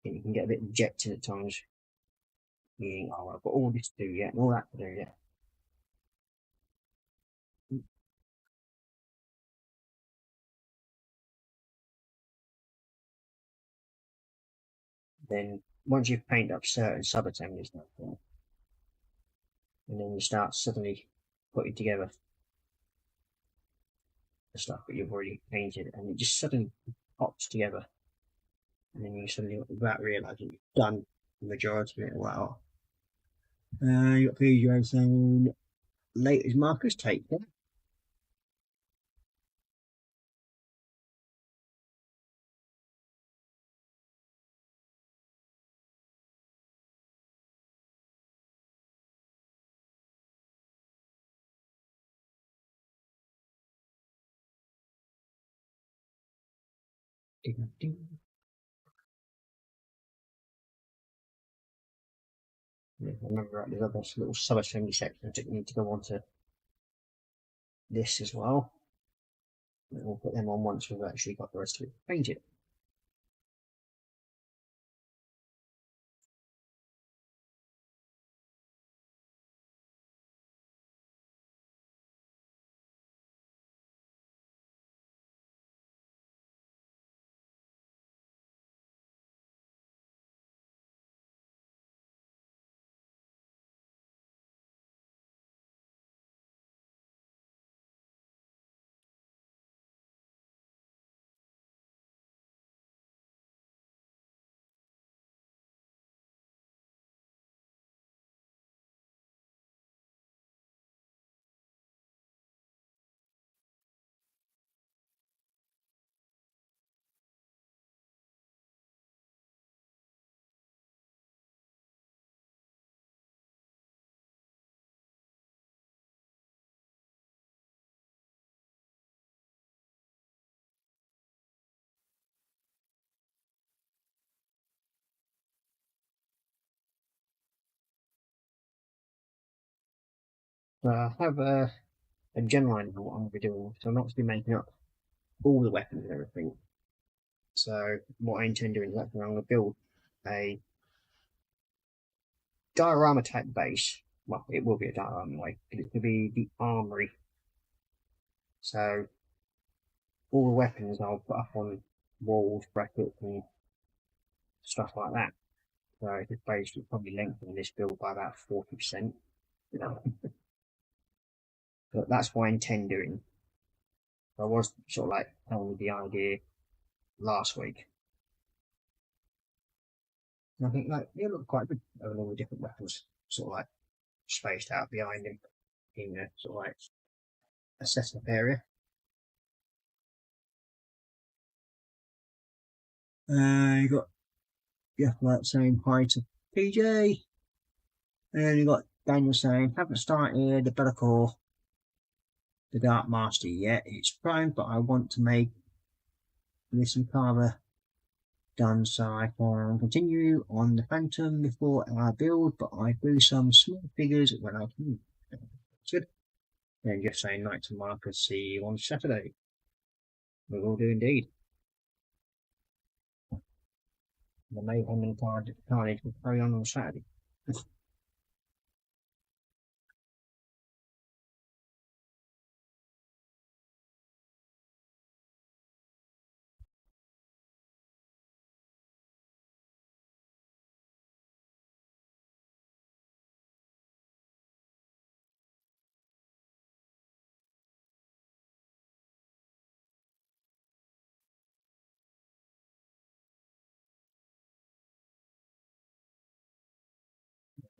that you can get a bit rejected at times. You think, oh, I've got all this to do yet and all that to do yet. then once you've painted up certain sub-assemblies, and then you start suddenly putting together the stuff that you've already painted, and it just suddenly pops together, and then you suddenly, without realising, you've done the majority of it. Wow. You got PJ saying latest markers take them. Ding, ding. Yeah, I remember right, there's other little sub-assembly sections that need to go onto this as well. And we'll put them on once we've actually got the rest of it painted. I have a general idea of what I'm going to be doing, so I'm not going to be making up all the weapons and everything. So what I intend doing is actually I'm going to build a diorama type base. Well, it will be a diorama way, but it's going to be the armory. So all the weapons I'll put up on walls, brackets, and stuff like that. So this base will probably lengthen this build by about 40%. But that's what I intend doing. I was sort of like telling you the idea last week. And I think like they look quite good having all the different weapons sort of like spaced out behind him in a sort of like a setup area. You got like saying hi to PJ, and then you got Daniel saying haven't started the Bellacore, the Dark Master yet. It's primed, but I want to make this and Carver done so I can continue on the Phantom before I build, but I do some small figures when I can. That's good. And just saying night to Marcus, see you on Saturday. We will do indeed. The mayhem and carnage will carry on Saturday.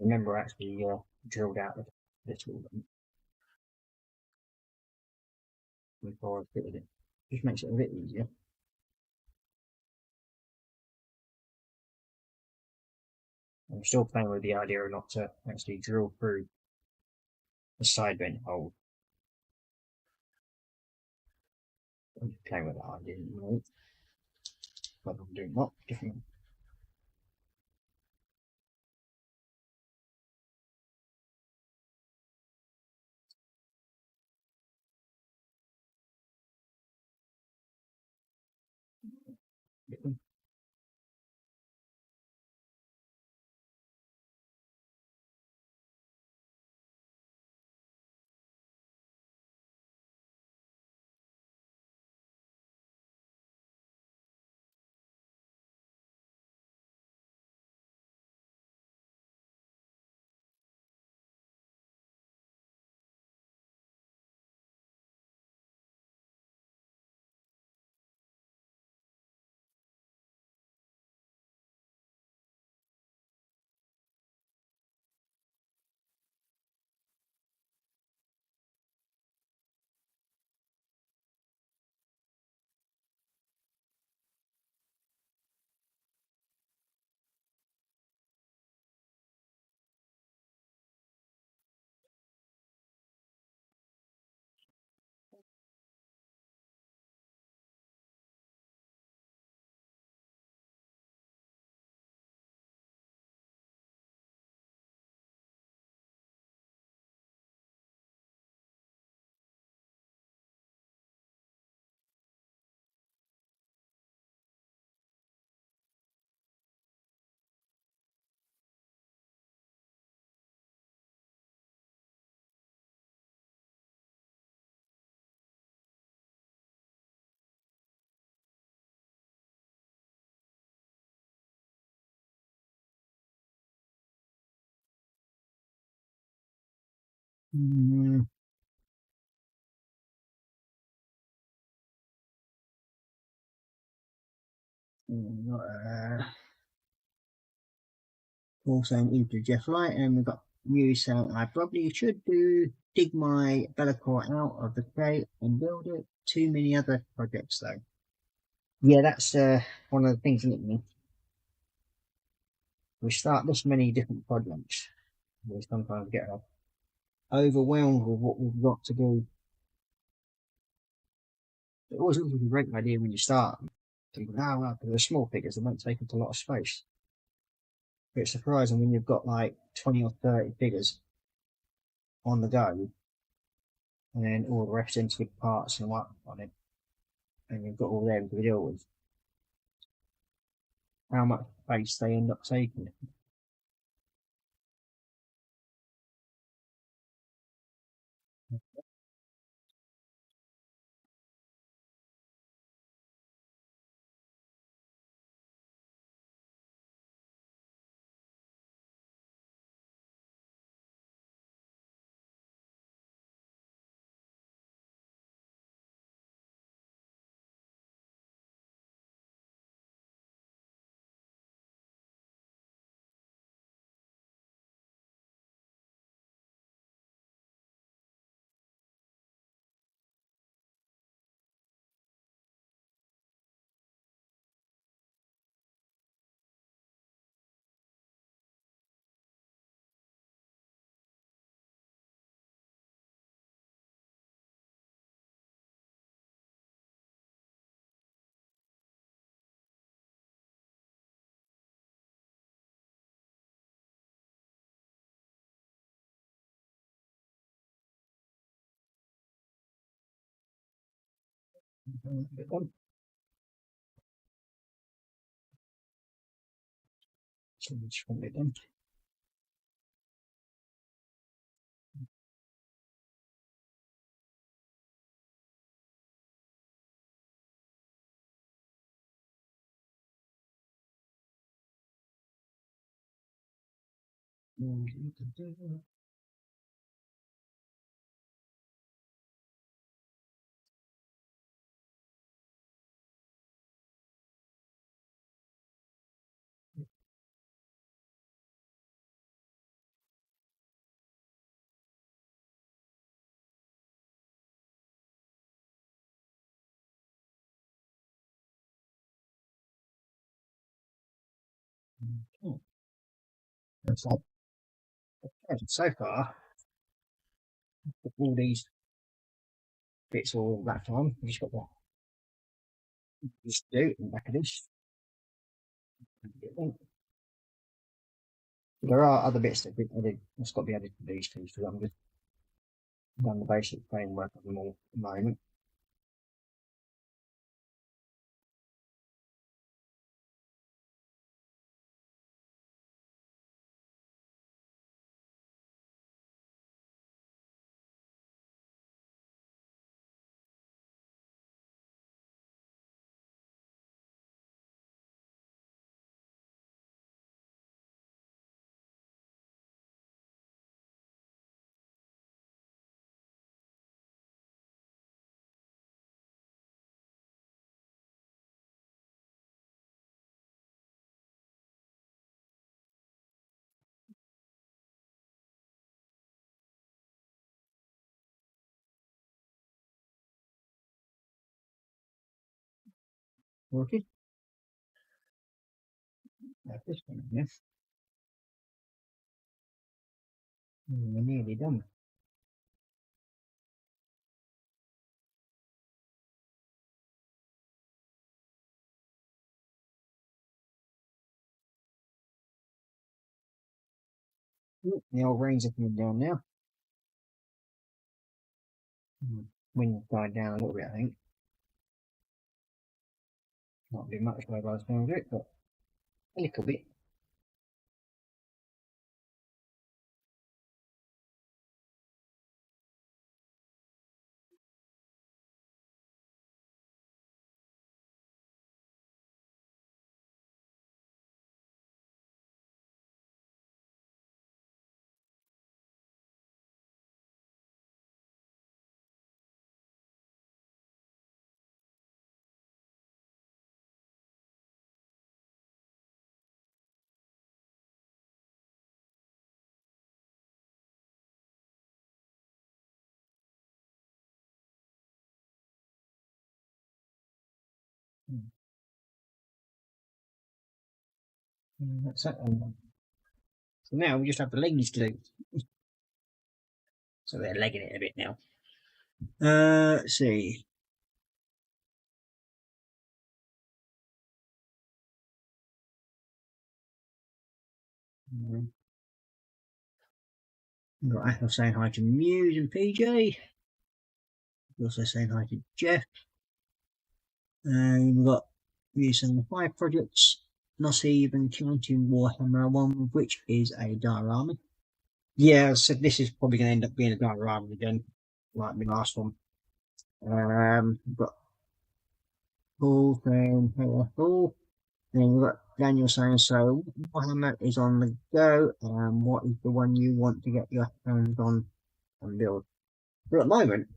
Remember, actually drilled out the little before I fitted it. Just makes it a bit easier. I'm still playing with the idea not to actually drill through the side vent hole. I'm just playing with that idea at the moment. But I'm doing what? Different. Different. Mm, also into Jeff Light, and we've got you saying I probably should dig my Bellacore out of the crate and build it. Too many other projects though. Yeah, that's one of the things, isn't it? We start this many different projects. We sometimes get overwhelmed with what we've got to do. It always looks like a great idea when you start. Thinking, oh, well, they're small figures, they won't take up a lot of space. But it's surprising when you've got like 20 or 30 figures on the go, and then all the representative parts and what on it, and you've got all them to deal with. How much space they end up taking. So just want it done. Okay. That's like so far. All these bits all that time. We just got that. Just do it in the back of this. There are other bits that that's got to be added to these two, so I'm just done the basic framework of them all at the moment. Okay. That's this one, yes. We're nearly done. The old rains are coming down now. Wind died down a little bit, I think. Not be much by the time of it, but a little bit. That's it. So now we just have the legs to do. So they're legging it a bit now. Let's see. We've got Athel saying hi to Muse and PJ. We're also saying hi to Jeff. And we've got Muse saying the 5 projects, not even counting Warhammer 1, which is a diorama. Yeah, so this is probably going to end up being a diorama again, like my last one. But Paul saying hello, Paul. And we've got Daniel saying, so Warhammer is on the go, and what is the one you want to get your hands on and build? But at the moment,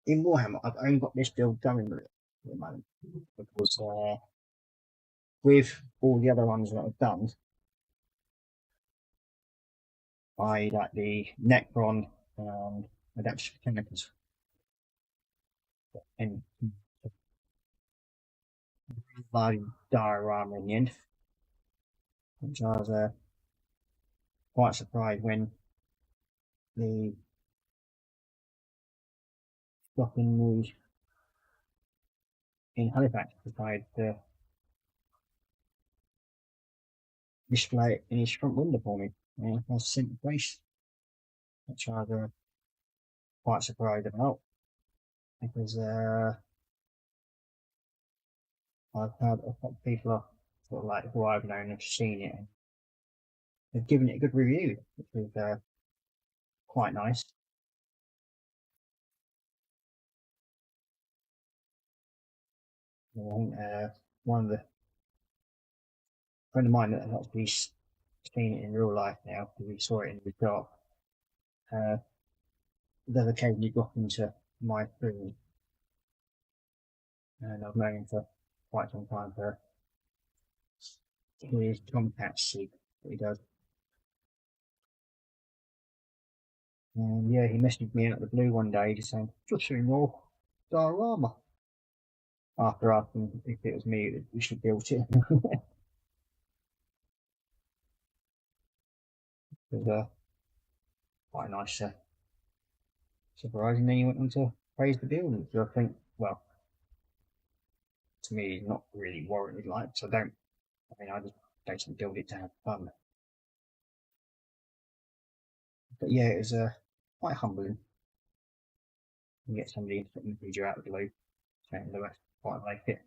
in Warhammer, I've only got this build going with it at the moment, because with all the other ones that I've done, I like the Necron and Adaptive Chemicals. And by diorama in the end, which I was quite surprised when the fucking news in Halifax decided to display it in his front window for me. And I was sent to place, which I was quite surprised about, because I've had a couple of people sort of like who I've known have seen it and they've given it a good review, which was quite nice. I think one of the friend of mine that has actually seen it in real life now, because we saw it in the shop, they've occasionally got into my food, and I've known him for quite some time for his tomcat soup that he does. And yeah, he messaged me out of the blue one day just saying, just seen your diorama. After asking if it was me that we should build it. It was quite a nice surprise. And then he went on to praise the build, which I think, well, to me, is not really warranted. Like, so I just don't build it to have fun. But yeah, it was quite humbling. You get somebody to put the video out of the blue, saying the rest quite like it.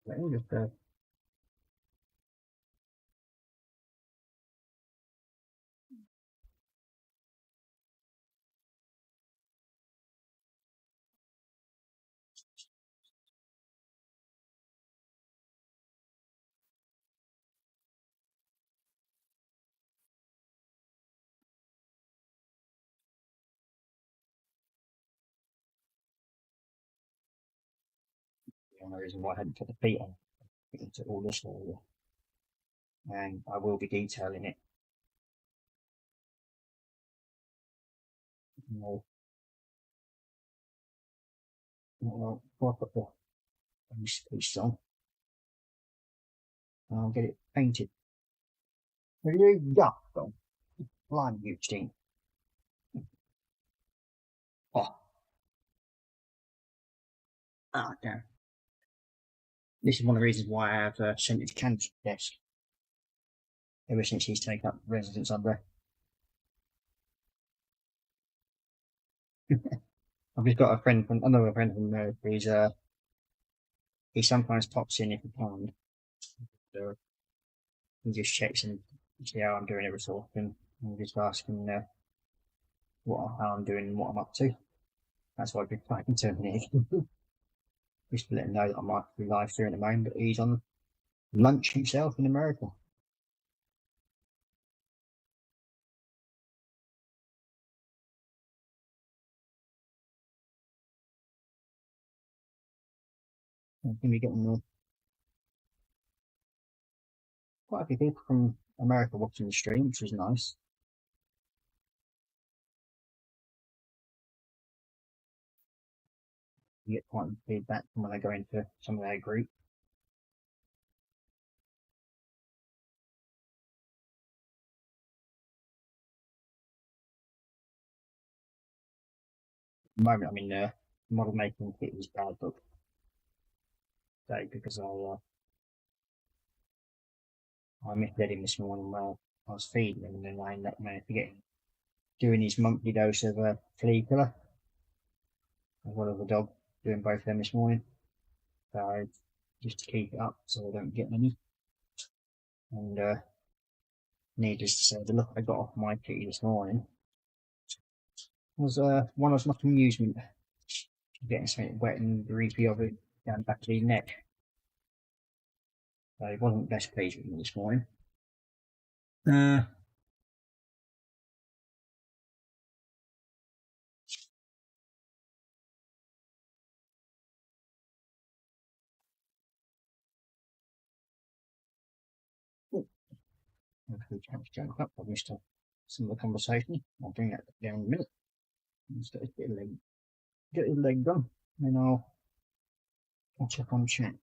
Let me just the only reason why I hadn't put the feet on into all this area, and I will be detailing it. Well, before I put the piece on, I'll get it painted. There you go. Blimey, Eugene. Oh. Ah, damn. This is one of the reasons why I have sent it to Canis' desk ever since he's taken up residence under. I've just got another friend from there. He sometimes pops in if he can. So he just checks and see how I'm doing every so often, and just asking how I'm doing and what I'm up to. That's why I've been trying to terminate. Just to let him know that I might be live streaming at the moment, but he's on lunch himself in America. I'm going to be getting quite a few people from America watching the stream, which is nice. You get quite a feedback from when they go into some of their group. At the moment, I'm in model making Kitty's bad book day because I misled him this morning while I was feeding him, and then I ended up forgetting doing his monthly dose of flea killer as well as the dog, doing both of them this morning. So just to keep it up so I don't get any. And needless to say, the look I got off my kitty this morning was one of much amusement. Getting something wet and greasy of it down the back of his neck. So he wasn't best pleased with me this morning. Hopefully Camp's jumped up. I've missed some of the conversation. I'll bring that down in a minute. Just get his leg done, and then I'll check on chat.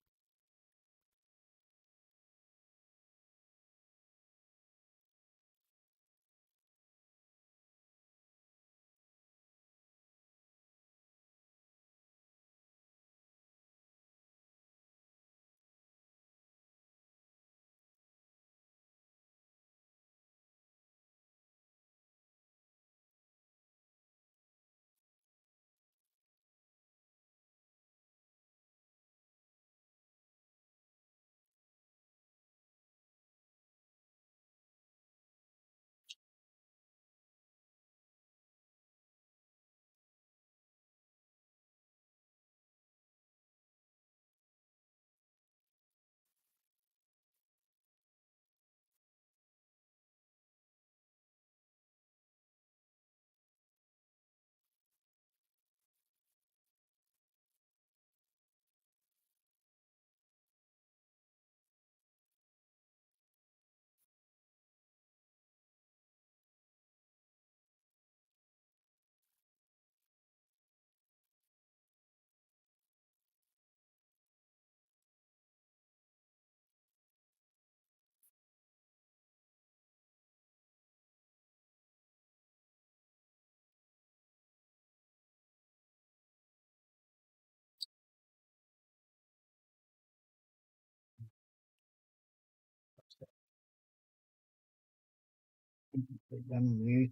Unmute.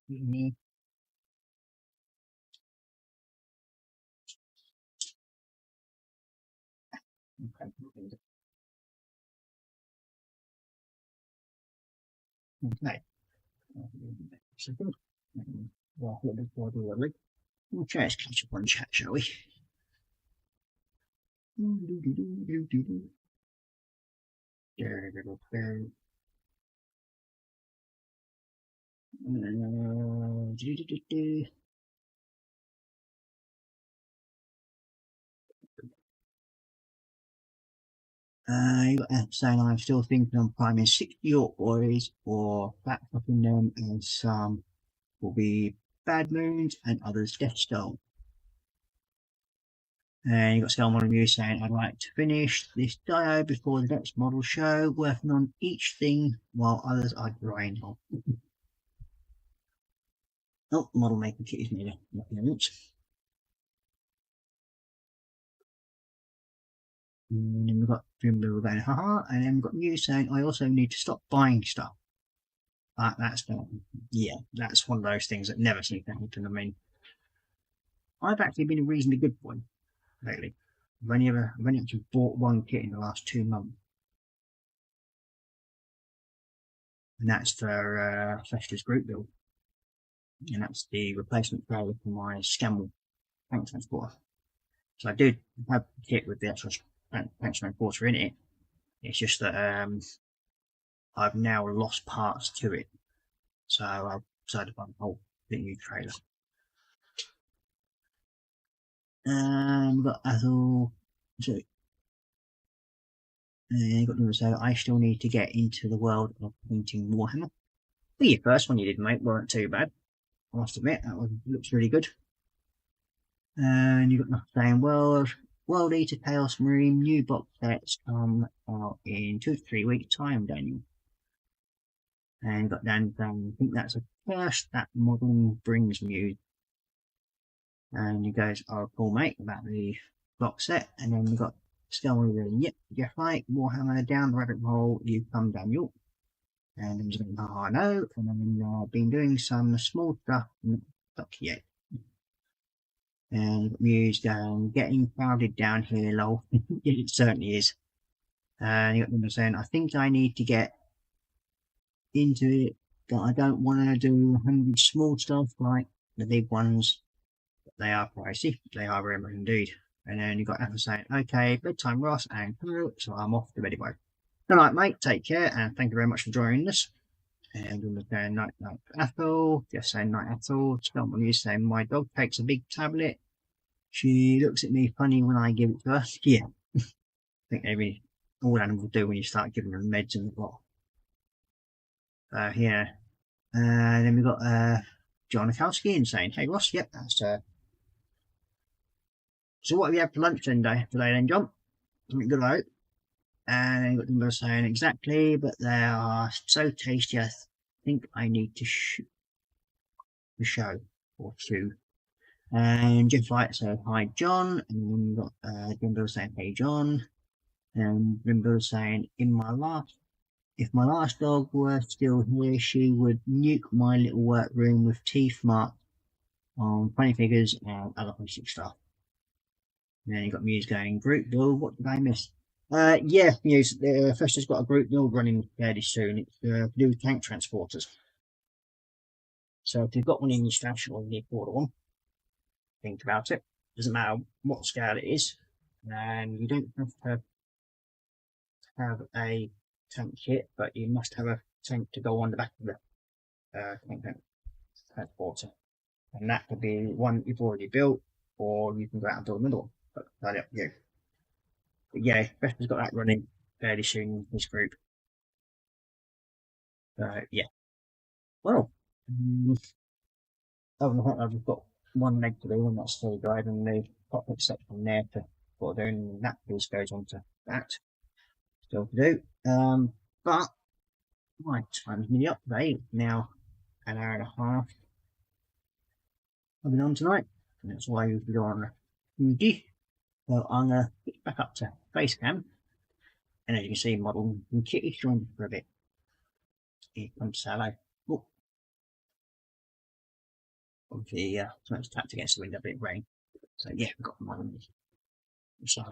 Me. Okay. Okay. Second. Well, a little bit more delivery. We'll try to catch up on chat, shall we? You got saying I'm still thinking on priming 60 York boys or backflipping them, and some will be bad moons and others death stone. And you've got Scale Model Review saying, I'd like to finish this dio before the next model show, working on each thing while others are drying on. Oh, the model making kit is nearly appearance. And then we've got Jimbo going, haha, and then we've got you saying, I also need to stop buying stuff. That's one of those things that never seems to happen. I mean, I've actually been a reasonably good boy lately. I've only actually bought one kit in the last 2 months. And that's for Fester's group build. And that's the replacement trailer for my Scammel tank transporter. So I do have a kit with the actual tank transporter in it. It's just that I've now lost parts to it. So I've decided to buy a whole new trailer. We've got Athel. So, you've got to say, I still need to get into the world of painting Warhammer. Well, your first one you did, mate, weren't too bad. I must admit, that one looks really good. And you've got nothing saying, World Eater Chaos Marine new box sets come out in 2 to 3 weeks' time, Daniel. And got Dan saying, I think that's a first that model brings me. And you guys are cool, mate, about the box set. And then we've got Skelly, yep, you're right, Warhammer down the rabbit hole, you come, Daniel. And then saying, I know. And then I've been doing some small stuff, not stuck yet. And Muse going, getting crowded down here, lol. It certainly is. And you got them saying, I think I need to get into it, but I don't want to do 100 small stuff like the big ones. But they are pricey. They are very much indeed. And then you got Apple saying, okay, bedtime, Ross, and so I'm off to bed anyway. Good night, mate. Take care, and thank you very much for joining us. And we're saying night, Apple. Just saying night, Apple. Someone is saying my dog takes a big tablet. She looks at me funny when I give it to her. Yeah, I think all animals do when you start giving them meds and what. Yeah. Then we've got John Akowski and saying, hey Ross, yep, that's so what have you had for lunch today then, John? Something good, I hope. And then you've got them saying exactly, but they are so tasty I think I need to show or chew. And Jeff Light said, hi John, and then we've got Jimbo saying, hey John, and Jimbo saying, if my last dog were still here, she would nuke my little workroom with teeth marked on funny figures and other basic stuff. And then you got Muse going, group build, what did I miss? Yeah, Muse, Fester's got a group build running fairly soon. It's to do with tank transporters. So if you've got one in your stash or you need to order one, think about it. Doesn't matter what scale it is, and you don't have to have a tank kit, but you must have a tank to go on the back of the tank transporter, and that could be one that you've already built, or you can go out and build another one. But that's up to you. But yeah, Vesper's got that running fairly soon in this group. Yeah. Well, other than that, I've got one leg to do, and that's still driving the cockpit section there to what they're doing, and that piece goes on to that. Still to do. But my time's nearly up today. Now an hour and a half I've been on tonight, and that's why I usually go on duty. So I'm gonna get back up to face cam, and as you can see, model and Kitty's joined for a bit. Here comes Salo. Oh. Obviously, something's tapped against the window, a bit of rain. So yeah, we've got model and Salo.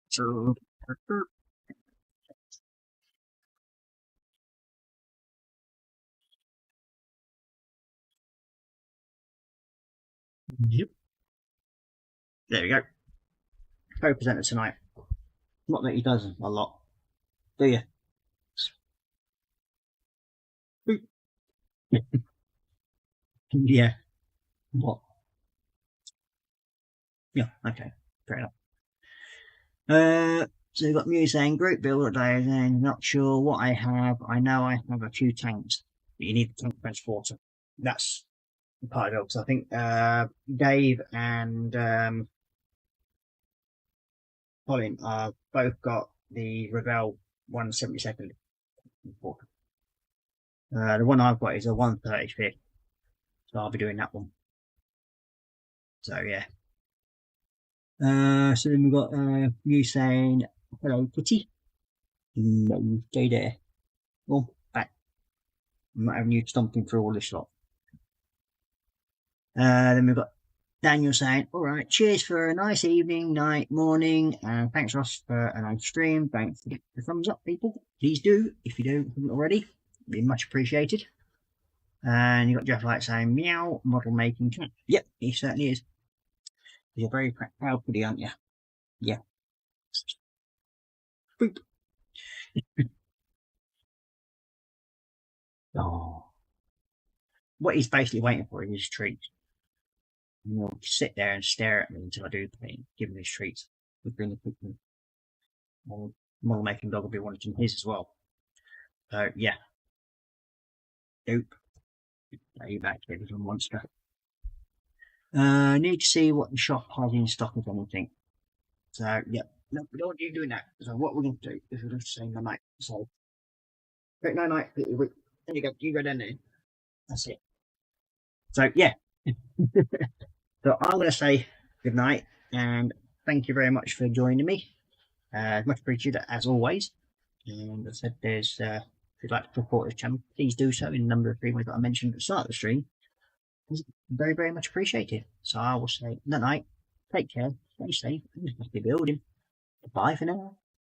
So yep. There we go. Co-presenter tonight. Not that he does a lot, do you? Yeah. What? Yeah, okay. Fair enough. So we've got Mew saying group build today, and not sure what I have. I know I have a few tanks, but you need the tank transporter. That's party dogs. I think Dave and Colin both got the Rebel 172nd. The one I've got is a 135th, so I'll be doing that one. So yeah. So then we've got you saying hello, Kitty. No, stay there. Oh, back. I'm not having you stomping through all this lot. Then we've got Daniel saying, all right, cheers for a nice evening, night, morning, and thanks Ross for a nice stream. Don't forget the thumbs up, people. Please do, if you haven't already. It'd be much appreciated. And you got Jeff Light saying, meow, model making cat. Yep, he certainly is. You're very proud pudding, aren't you? Yeah. Boop. Oh. What he's basically waiting for is his treats. And he'll sit there and stare at me until I do the thing, give him his treats. We'll bring the cooking. Model making dog will be wanting his as well. So yeah. Dope. Play back to little monster. Need to see what the shop has in stock of anything. So yeah. No, we don't want you doing that. So what we're going to do is we're going to say no night. So great night. There you go. You go down there. That's it. So yeah. So I'm going to say good night and thank you very much for joining me. Much appreciated as always. And as I said, there's if you'd like to support this channel, please do so in a number of free ways that I mentioned at the start of the stream. It's very, very much appreciated. So I will say good night. Take care. Stay safe. And just be building. Bye for now.